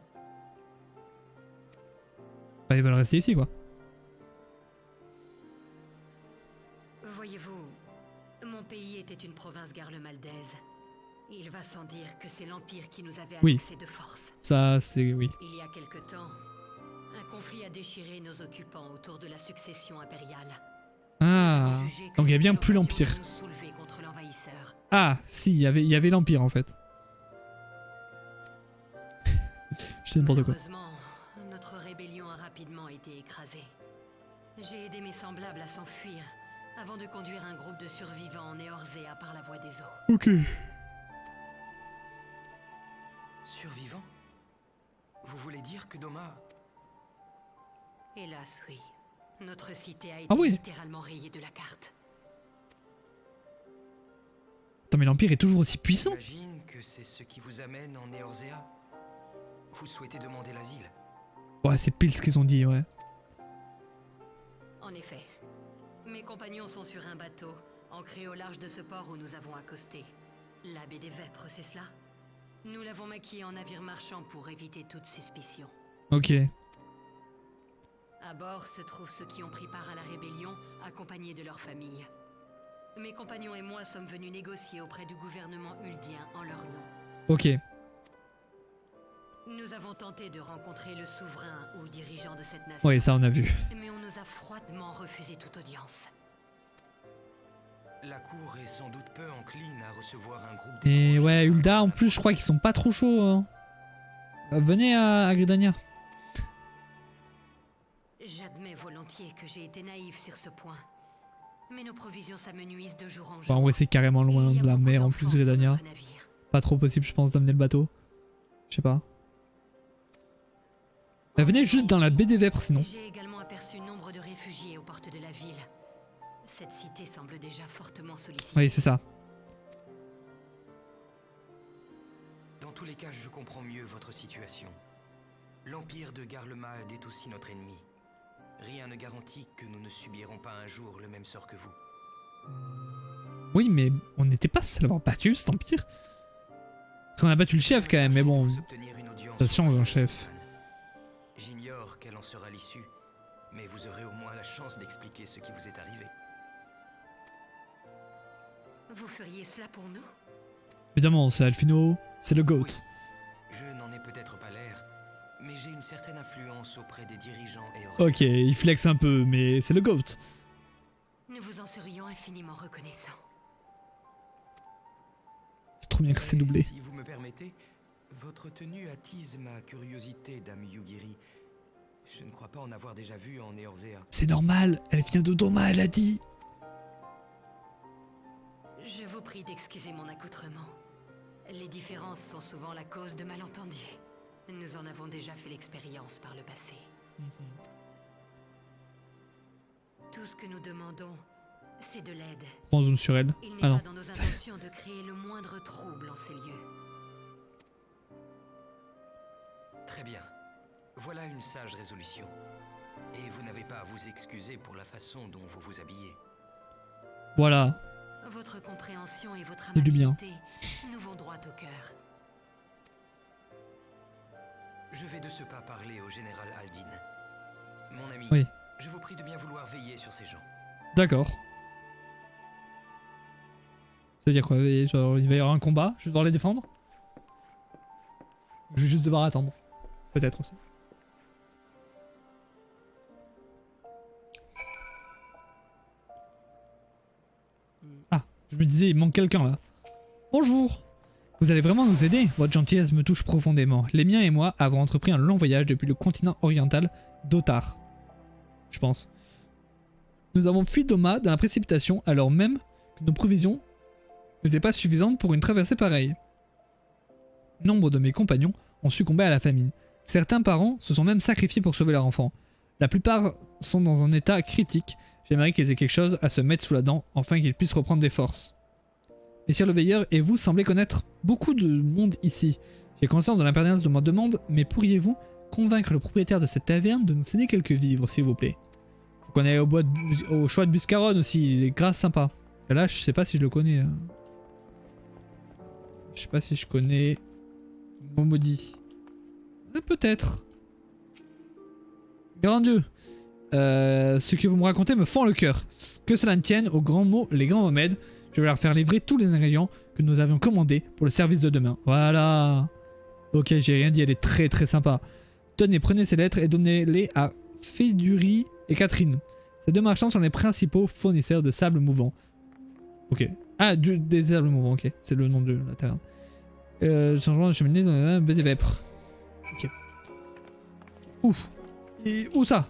Bah, ils veulent rester ici, quoi. Voyez-vous, mon pays était une province garlemaldaise. Il va sans dire que c'est l'Empire qui nous avait annexés de force. Ça, c'est... oui. Il y a quelque temps, un conflit a déchiré nos occupants autour de la succession impériale. Ah, donc il y a bien plus l'Empire. Ah, si, il y avait l'Empire en fait. Je dis n'importe quoi. Malheureusement, notre rébellion a rapidement été écrasée. J'ai aidé mes semblables à s'enfuir avant de conduire un groupe de survivants en Eorzea par la voie des eaux. Ok. Survivant? Vous voulez dire que Doma... Hélas, oui. Notre cité a été Ah oui. littéralement rayée de la carte. Attends, mais l'Empire est toujours aussi puissant? J'imagine que c'est ce qui vous amène en Eorzea. Vous souhaitez demander l'asile? Ouais, c'est pile ce qu'ils ont dit, ouais. En effet. Mes compagnons sont sur un bateau, ancré au large de ce port où nous avons accosté. La baie des Vêpres, c'est cela? Nous l'avons maquillé en navire marchand pour éviter toute suspicion. Ok. À bord se trouvent ceux qui ont pris part à la rébellion, accompagnés de leurs familles. Mes compagnons et moi sommes venus négocier auprès du gouvernement uldien en leur nom. Ok. Nous avons tenté de rencontrer le souverain ou dirigeant de cette nation. Oui, ça on a vu. Mais on nous a froidement refusé toute audience. La cour est sans doute peu encline à recevoir un groupe Et d'étrangers. ouais, Ulda en plus, je crois qu'ils sont pas trop chauds. Hein. Venez à Gridania. J'admets volontiers que j'ai été naïf sur ce point. Mais nos provisions s'amenuisent de jour en jour. Enfin, en vrai, c'est carrément loin Et il y a de la beaucoup mer en d'enfants plus, sur Gridania. notre navire. Pas trop possible, je pense, d'amener le bateau. Je sais pas. Venez juste dans la baie des Vêpres, sinon. J'ai également aperçu nombre de réfugiés aux portes de la ville. Cette cité semble déjà fortement sollicitée. Oui, c'est ça. Dans tous les cas, je comprends mieux votre situation. L'Empire de Garlemald est aussi notre ennemi. Rien ne garantit que nous ne subirons pas un jour le même sort que vous. Oui, mais on n'était pas censé l'avoir battu, cet empire. Parce qu'on a battu le chef quand même, mais bon. Ça se change, un chef. J'ignore quelle en sera l'issue, mais vous aurez au moins la chance d'expliquer ce qui vous est arrivé. Vous feriez cela pour nous? Évidemment, c'est Alfino, c'est le GOAT. Oui. Je n'en ai peut-être pas l'air, mais j'ai une certaine influence auprès des dirigeants et hors. Ok, il flex un peu, mais c'est le GOAT. Nous vous en serions infiniment reconnaissants. C'est trop bien que c'est doublé. Si vous me permettez, votre tenue attise ma curiosité, dame Yugiri. Je ne crois pas en avoir déjà vu en Eorzea. C'est normal, elle vient de Doma, elle a dit. Je vous prie d'excuser mon accoutrement. Les différences sont souvent la cause de malentendus. Nous en avons déjà fait l'expérience par le passé. Tout ce que nous demandons, c'est de l'aide. Prends zoom sur elle. Il n'est Ah non. pas dans nos intentions de créer le moindre trouble en ces lieux. Très bien. Voilà une sage résolution. Et vous n'avez pas à vous excuser pour la façon dont vous vous habillez. Voilà. Votre compréhension et votre C'est du bien. amabilité nous vont droit au cœur. Je vais de ce pas parler au général Aldin. Mon ami, Oui. je vous prie de bien vouloir veiller sur ces gens. D'accord. Ça veut dire quoi? Genre, il va y avoir un combat? Je vais devoir les défendre? Je vais juste devoir attendre. Peut-être aussi. Ah, je me disais, il manque quelqu'un là. Bonjour. Vous allez vraiment nous aider? Votre gentillesse me touche profondément. Les miens et moi avons entrepris un long voyage depuis le continent oriental d'Otar. Je pense. Nous avons fui Doma dans la précipitation alors même que nos provisions n'étaient pas suffisantes pour une traversée pareille. Nombre de mes compagnons ont succombé à la famine. Certains parents se sont même sacrifiés pour sauver leur enfant. La plupart sont dans un état critique. J'aimerais qu'ils aient quelque chose à se mettre sous la dent afin qu'ils puissent reprendre des forces. Messire le Veilleur et vous semblez connaître beaucoup de monde ici. J'ai conscience de l'impertinence de ma demande, mais pourriez-vous convaincre le propriétaire de cette taverne de nous céder quelques vivres, s'il vous plaît? Faut qu'on aille au choix de Buscaron aussi, il est grave sympa. Et là, je sais pas si je le connais. Je sais pas si je connais Momodi. Peut-être. Grand Dieu. Ce que vous me racontez me fend le cœur. Que cela ne tienne aux grands mots, les grands remèdes. Je vais leur faire livrer tous les ingrédients que nous avions commandés pour le service de demain. Voilà. Ok, j'ai rien dit, elle est très très sympa. Tenez, prenez ces lettres et donnez-les à Féduri et Catherine. Ces deux marchands sont les principaux fournisseurs de sable mouvant. Ok. Ah, des sables mouvants, ok. C'est le nom de la taverne. Changement de cheminée dans la baie des Vêpres. Ok. Ouf. Et où ça?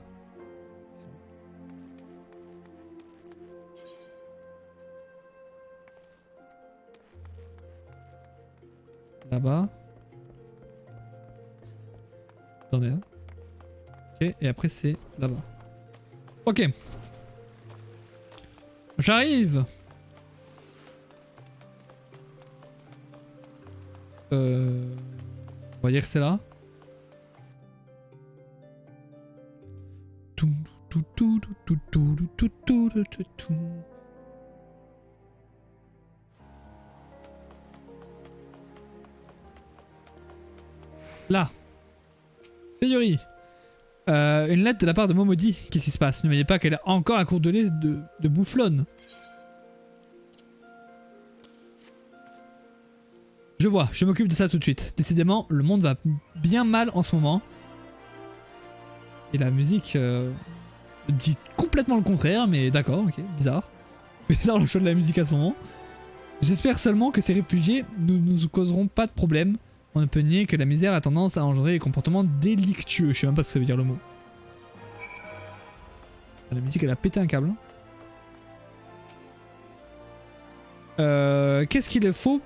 Là-bas. Attendez. Hein. Ok, et après c'est là-bas. Ok. J'arrive. On va dire que c'est là. Là. Féduri. Une lettre de la part de Momodi. Qu'est-ce qui se passe? Ne voyez pas qu'elle est encore à court de lait de bouflonne. Je vois, je m'occupe de ça tout de suite. Décidément, le monde va bien mal en ce moment. Et la musique dit complètement le contraire, mais d'accord, ok, bizarre. Bizarre le choix de la musique à ce moment. J'espère seulement que ces réfugiés ne nous causeront pas de problème. On ne peut nier que la misère a tendance à engendrer des comportements délictueux. Je sais même pas ce que ça veut dire le mot. La musique elle a pété un câble. Qu'est-ce qu'il faut?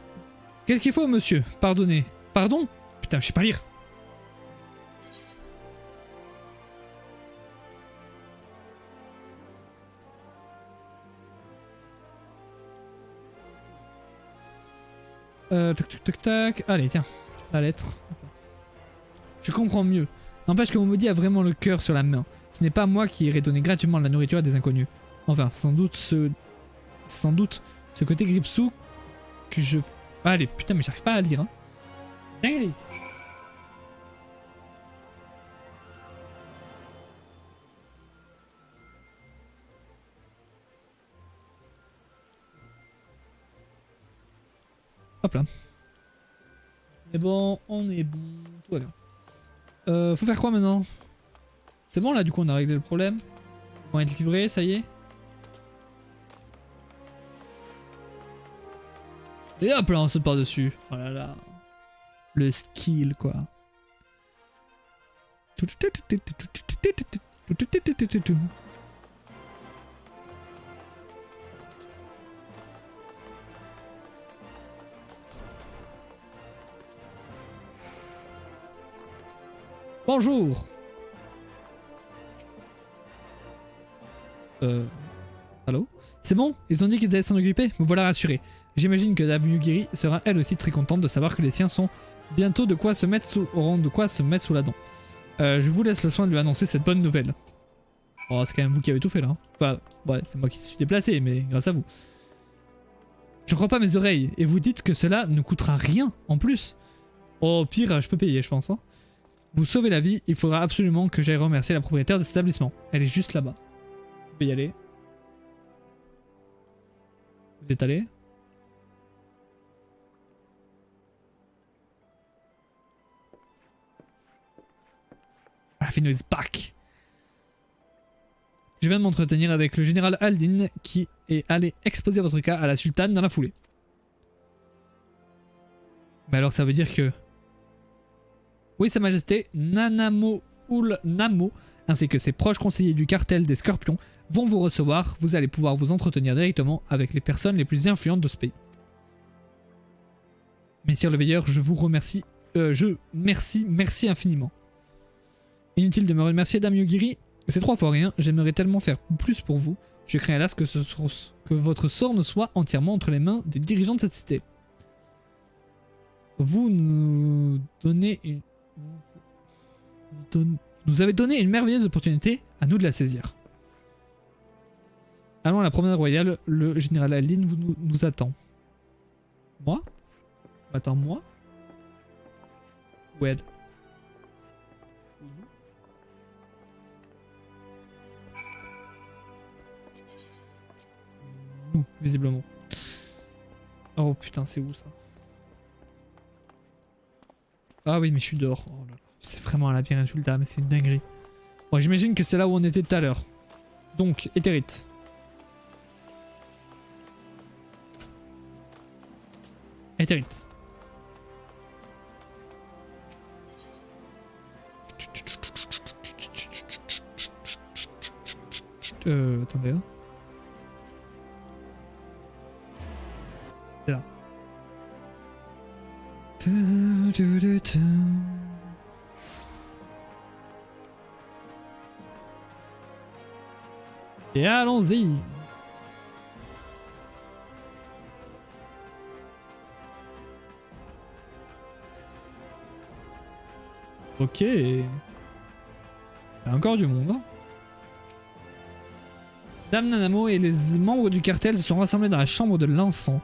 Qu'est-ce qu'il faut, monsieur? Pardonnez. Pardon? Putain, je sais pas lire. Tac, tac, tac, tac. Allez, tiens. La lettre. Je comprends mieux. N'empêche que Momodi a vraiment le cœur sur la main. Ce n'est pas moi qui irai donner gratuitement de la nourriture à des inconnus. Enfin, sans doute ce côté Gripsou que je... Allez, putain, mais j'arrive pas à lire, hein. Allez. Hop là. C'est bon, on est bon, tout va bien. Faut faire quoi maintenant? C'est bon là, du coup on a réglé le problème. Ils vont être livrés, ça y est. Et hop là, on saute par-dessus. Oh là là. Le skill quoi. Bonjour. Allô? C'est bon? Ils ont dit qu'ils allaient s'en occuper? Me voilà rassuré. J'imagine que Dame Yugiri sera elle aussi très contente de savoir que les siens sont bientôt auront de quoi se mettre sous la dent. Je vous laisse le soin de lui annoncer cette bonne nouvelle. Oh, c'est quand même vous qui avez tout fait là. Hein. Enfin, ouais, c'est moi qui suis déplacé, mais grâce à vous. Je crois pas mes oreilles, et vous dites que cela ne coûtera rien en plus. Oh, au pire, je peux payer, je pense. Hein. Vous sauvez la vie, il faudra absolument que j'aille remercier la propriétaire de cet établissement. Elle est juste là-bas. Vous pouvez y aller. Vous êtes allé? Alfino is back. Je viens de m'entretenir avec le général Aldin qui est allé exposer votre cas à la sultane dans la foulée. Mais alors ça veut dire que... Oui, Sa Majesté, Nanamo Ul Namo, ainsi que ses proches conseillers du cartel des Scorpions, vont vous recevoir. Vous allez pouvoir vous entretenir directement avec les personnes les plus influentes de ce pays. Messire le Veilleur, je vous remercie. Merci infiniment. Inutile de me remercier, Dame Yugiri. C'est 3 fois rien. J'aimerais tellement faire plus pour vous. Je crains hélas que votre sort ne soit entièrement entre les mains des dirigeants de cette cité. Vous nous avez donné une merveilleuse opportunité, à nous de la saisir. Allons à la promenade royale, le général Aldin nous attend. Moi? Attends, moi? Ou elle? Nous, visiblement. Oh putain, c'est où ça? Ah oui, mais je suis dehors. Oh là là. C'est vraiment un labyrinthe ultra, mais c'est une dinguerie. Bon, j'imagine que c'est là où on était tout à l'heure. Donc, Éthérite. Éthérite. Attendez. Hein. C'est là. Et allons-y. Ok. Il y a encore du monde. Hein. Dame Nanamo et les membres du cartel se sont rassemblés dans la chambre de l'encens.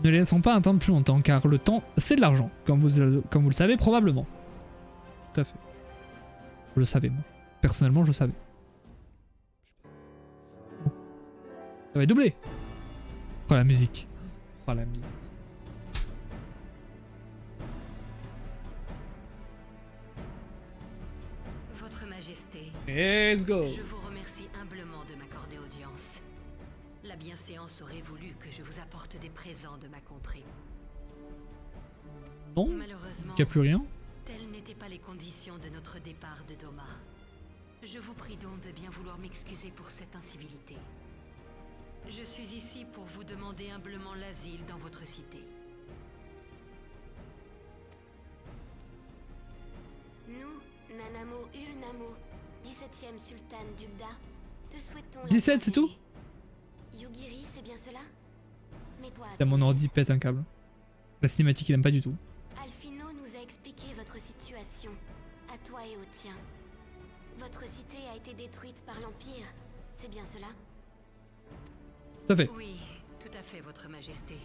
Ne les laissons pas attendre plus longtemps, car le temps, c'est de l'argent, comme vous le savez probablement. Tout à fait. Je le savais, moi. Personnellement, je le savais. Ça va être doublé. Oh, la musique. Oh, la musique. Votre Majesté. Let's go. Je vous remercie humblement de m'accorder audience. La bienséance aurait voulu que je vous apporte des présents de ma contrée. Non, malheureusement, il n'y a plus rien. Telles n'étaient pas les conditions de notre départ de Doma. Je vous prie donc de bien vouloir m'excuser pour cette incivilité. Je suis ici pour vous demander humblement l'asile dans votre cité. Nous, Nanamo Ulnamo, 17e sultane d'Ul'dah, te souhaitons la 17, c'est tout? bienvenue. Yugiri, c'est bien cela? Mets-toi à Putain, mon ordi pète un câble. La cinématique, il aime pas du tout. Alfino nous a expliqué votre situation, à toi et aux tiens. Votre cité a été détruite par l'Empire, c'est bien cela? Tout à fait. Oui, tout à fait, votre majesté.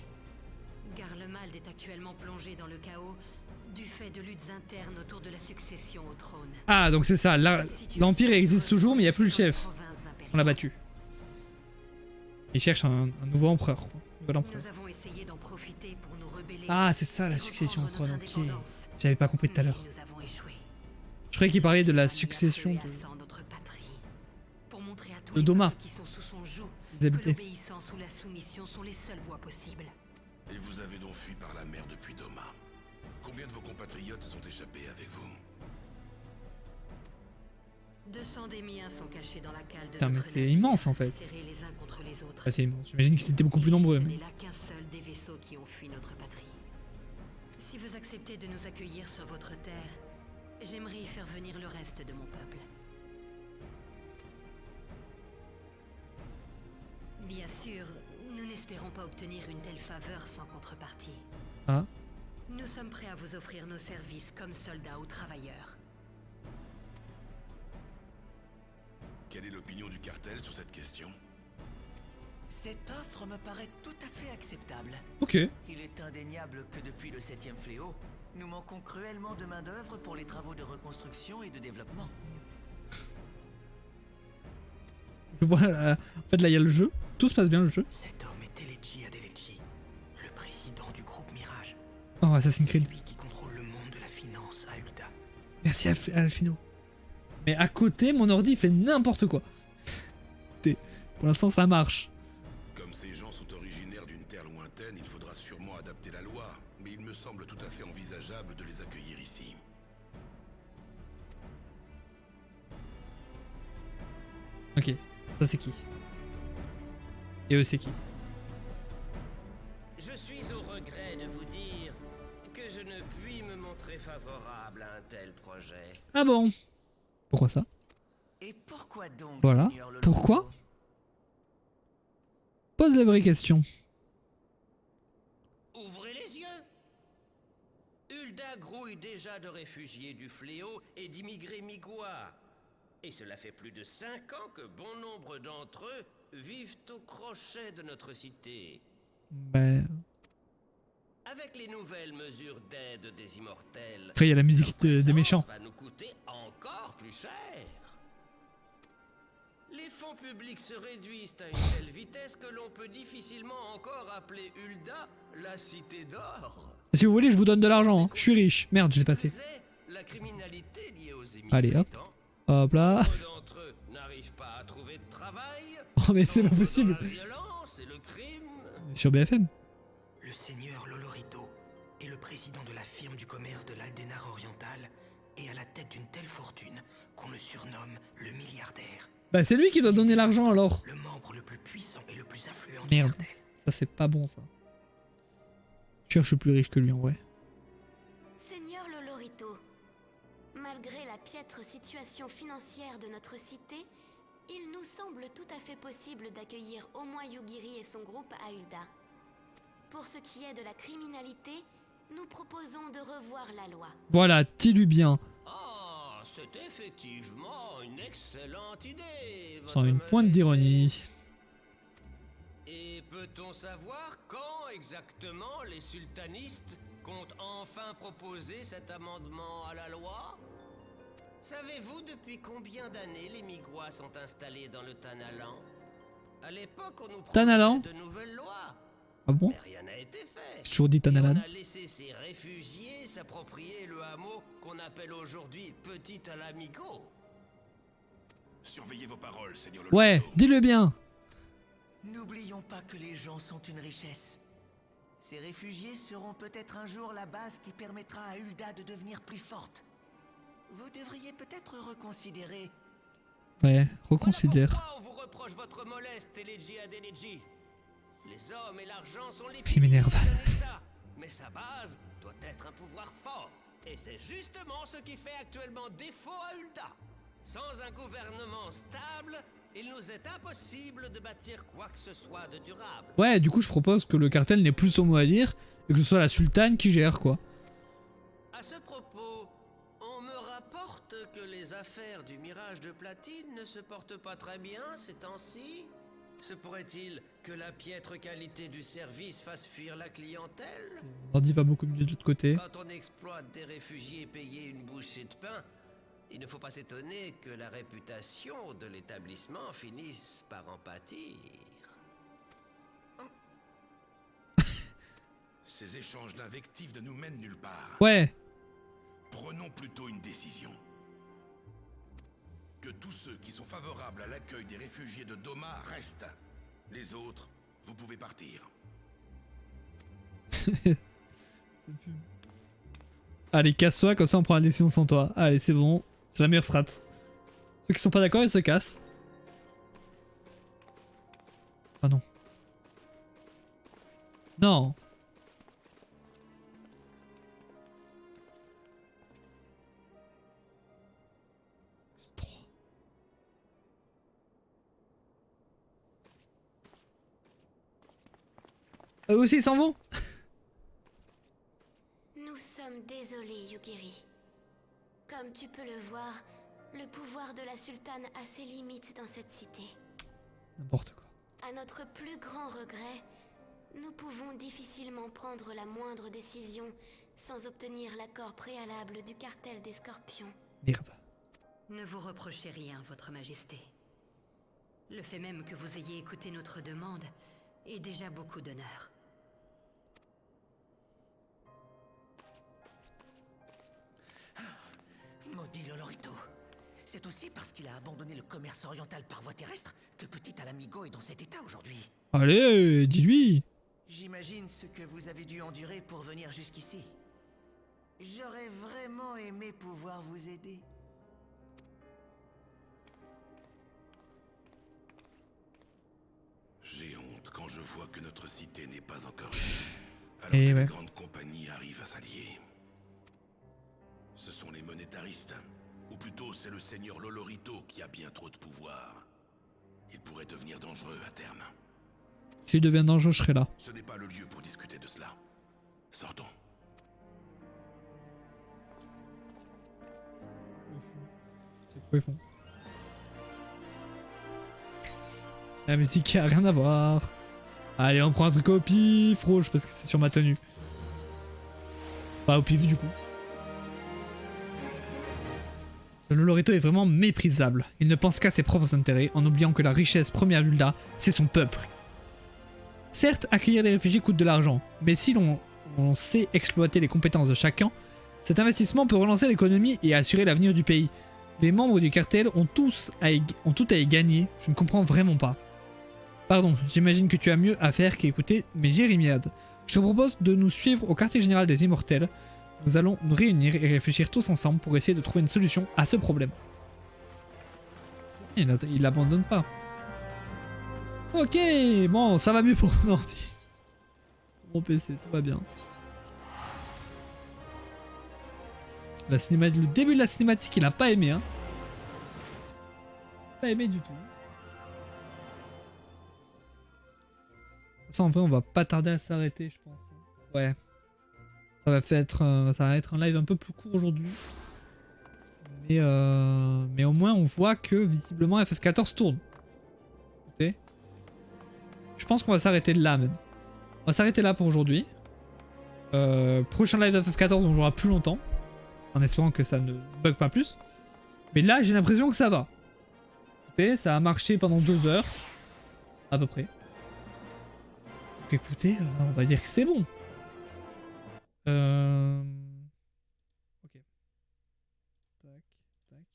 Garlemald est actuellement plongé dans le chaos du fait de luttes internes autour de la succession au trône. Ah, donc c'est ça. L'Empire existe toujours, mais il n'y a plus le chef. On l'a battu. Il cherche un nouveau empereur. Quoi. Nouvel empereur. Nous avons essayé d'en profiter pour nous rebeller. Ah, c'est ça, la et succession au reprendre trône. notre Ok. indépendance. J'avais pas compris tout à Mais l'heure. nous avons échoué. Je croyais qu'il parlait de la Nous avons mis à succession feu et à de... sang notre patrie. Pour montrer à tous de les Doma. peuples qui sont sous son joug Vous que habitez. l'obéissance ou la soumission sont les seules voies possibles. Et vous avez donc fui par la mer depuis Doma. Combien de vos compatriotes se sont échappés avec vous? 200 des miens sont cachés dans la cale de Putain, mais notre c'est navire, immense, en fait. serrés les uns contre les autres. Ah, c'est immense. J'imagine qu'ils étaient beaucoup plus nombreux. Ce Mais... n'est là qu'un seul des vaisseaux qui ont fui notre patrie. Si vous acceptez de nous accueillir sur votre terre, j'aimerais y faire venir le reste de mon peuple. Bien sûr, nous n'espérons pas obtenir une telle faveur sans contrepartie. Ah. Nous sommes prêts à vous offrir nos services comme soldats ou travailleurs. Quelle est l'opinion du cartel sur cette question? Cette offre me paraît tout à fait acceptable. Ok. Il est indéniable que depuis le 7e fléau, nous manquons cruellement de main-d'œuvre pour les travaux de reconstruction et de développement. Je vois... en fait, là, il y a le jeu. Tout se passe bien, le jeu. Cet homme est Telechi Adeleci, le président du groupe Mirage. Oh, Assassin's C'est Creed. lui qui contrôle le monde de la finance à Ul'dah. Merci Alfino. Mais à côté, mon ordi fait n'importe quoi. Pour l'instant, ça marche. Comme ces gens sont originaires d'une terre lointaine, il faudra sûrement adapter la loi. Mais il me semble tout à fait envisageable de les accueillir ici. Ok. Ça, c'est qui? Et eux, c'est qui? Je suis au regret de vous dire que je ne puis me montrer favorable à un tel projet. Ah bon? Pourquoi ça? Et pourquoi donc, Voilà. Seigneur Lolorito? Pourquoi? Pose la vraie question. Ouvrez les yeux. Ul'dah grouille déjà de réfugiés du fléau et d'immigrés Migwa. Et cela fait plus de 5 ans que bon nombre d'entre eux vivent au crochet de notre cité. Ben... Avec les nouvelles mesures d'aide des immortels, Après, il y a la musique leur des présence méchants. va nous coûter encore plus cher. Les fonds publics se réduisent à une telle vitesse que l'on peut difficilement encore appeler Ul'dah la cité d'or. Si vous voulez, je vous donne de l'argent. Hein. Je suis riche. Merde, je l'ai passé. Plus est, la criminalité liée aux immigrés Allez, hop. étant, Hop là. nombre d'entre eux n'arrivent pas à trouver de travail. Oh, mais c'est pas sombrent dans possible. La violence et le crime. Sur BFM. Le seigneur Lolorito est le président de la firme du commerce de l'Aldenar oriental et à la tête d'une telle fortune qu'on le surnomme le milliardaire, Bah, c'est lui qui doit donner l'argent alors. le membre le plus puissant et le plus influent Merde. du cartel. Ça, c'est pas bon, ça. Je suis plus riche que lui en vrai. Seigneur Lolorito, malgré la piètre situation financière de notre cité, il nous semble tout à fait possible d'accueillir au moins Yugiri et son groupe à Ul'dah. Pour ce qui est de la criminalité, nous proposons de revoir la loi. Voilà, dis-lui bien. Ah, c'est effectivement une excellente idée. Sans votre une pointe majesté. d'ironie. Et peut-on savoir quand exactement les sultanistes comptent enfin proposer cet amendement à la loi? Savez-vous depuis combien d'années les Migwa sont installés dans le Tanalan? À l'époque, on nous Tanalan? proposait de nouvelles lois, Ah bon? mais rien n'a été fait. J'ai toujours dit Et Tanalan. on a laissé ces réfugiés s'approprier le hameau qu'on appelle aujourd'hui Petit Alamigo. Surveillez vos paroles, Seigneur Ouais, Lolorito. dis-le bien. N'oublions pas que les gens sont une richesse. Ces réfugiés seront peut-être un jour la base qui permettra à Ul'dah de devenir plus forte. Vous devriez peut-être reconsidérer. Ouais, reconsidère. Voilà pourquoi on vous reproche votre moleste Deligi à Deligi. Les hommes et l'argent sont les Il m'énerve. piliers d'un État, mais sa base doit être un pouvoir fort. Et c'est justement ce qui fait actuellement défaut à Ul'dah. Sans un gouvernement stable, il nous est impossible de bâtir quoi que ce soit de durable. Ouais, du coup, je propose que le cartel n'ait plus son mot à dire et que ce soit la sultane qui gère, quoi. À ce propos, on me rapporte que les affaires du mirage de platine ne se portent pas très bien ces temps-ci. Se pourrait-il que la piètre qualité du service fasse fuir la clientèle? L'ordi va beaucoup mieux de l'autre côté. Quand on exploite des réfugiés payés une bouchée de pain, il ne faut pas s'étonner que la réputation de l'établissement finisse par en pâtir. Ces échanges d'invectives ne nous mènent nulle part. Ouais. Prenons plutôt une décision. Que tous ceux qui sont favorables à l'accueil des réfugiés de Doma restent. Les autres, vous pouvez partir. Allez, casse-toi, comme ça on prend la décision sans toi. Allez, c'est bon. C'est la meilleure strat. Ceux qui sont pas d'accord, ils se cassent. Ah non. Non. Eux aussi ils s'en vont. Nous sommes désolés, Yugiri. Comme tu peux le voir, le pouvoir de la sultane a ses limites dans cette cité. N'importe quoi. À notre plus grand regret, nous pouvons difficilement prendre la moindre décision sans obtenir l'accord préalable du cartel des Scorpions. Merde. Ne vous reprochez rien, Votre Majesté. Le fait même que vous ayez écouté notre demande est déjà beaucoup d'honneur. Maudit Lolorito. C'est aussi parce qu'il a abandonné le commerce oriental par voie terrestre que Petit Alamigo est dans cet état aujourd'hui. Allez, dis-lui. J'imagine ce que vous avez dû endurer pour venir jusqu'ici. J'aurais vraiment aimé pouvoir vous aider. J'ai honte quand je vois que notre cité n'est pas encore unie, alors Et que ouais. les grandes compagnies arrivent à s'allier. Ce sont les monétaristes, ou plutôt c'est le seigneur Lolorito qui a bien trop de pouvoir. Il pourrait devenir dangereux à terme. S'il devient dangereux, je serai là. Ce n'est pas le lieu pour discuter de cela. Sortons. C'est quoi ils font? La musique qui a rien à voir. Allez, on prend un truc au pif, rouge, parce que c'est sur ma tenue. Pas au pif du coup. Le Lolorito est vraiment méprisable. Il ne pense qu'à ses propres intérêts, en oubliant que la richesse première d'Ul'dah, c'est son peuple. Certes, accueillir les réfugiés coûte de l'argent, mais si on sait exploiter les compétences de chacun, cet investissement peut relancer l'économie et assurer l'avenir du pays. Les membres du cartel ont tout à y gagner, je ne comprends vraiment pas. Pardon, j'imagine que tu as mieux à faire qu'écouter mes jérémiades. Je te propose de nous suivre au quartier général des Immortels. Nous allons nous réunir et réfléchir tous ensemble pour essayer de trouver une solution à ce problème. Il abandonne pas. Ok, bon, ça va mieux pour mon ordi. Mon PC, tout va bien. Le début de la cinématique, il a pas aimé, hein. Pas aimé du tout. Ça, en vrai, on va pas tarder à s'arrêter, je pense. Ouais. Ça va être un live un peu plus court aujourd'hui. Mais au moins, on voit que visiblement FF14 tourne. Écoutez. Je pense qu'on va s'arrêter là même. On va s'arrêter là pour aujourd'hui. Prochain live de FF14, on jouera plus longtemps. En espérant que ça ne bug pas plus. Mais là, j'ai l'impression que ça va. Écoutez, ça a marché pendant 2 heures. À peu près. Donc écoutez, on va dire que c'est bon. Ok. Tac, tac.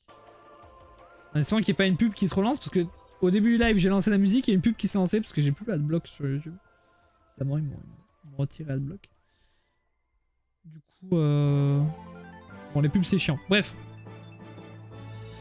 En espérant qu'il n'y ait pas une pub qui se relance. Parce que au début du live, j'ai lancé la musique et une pub qui s'est lancée. Parce que j'ai plus l'adblock sur YouTube. Évidemment, ils m'ont retiré l'adblock. Du coup, bon, les pubs c'est chiant. Bref.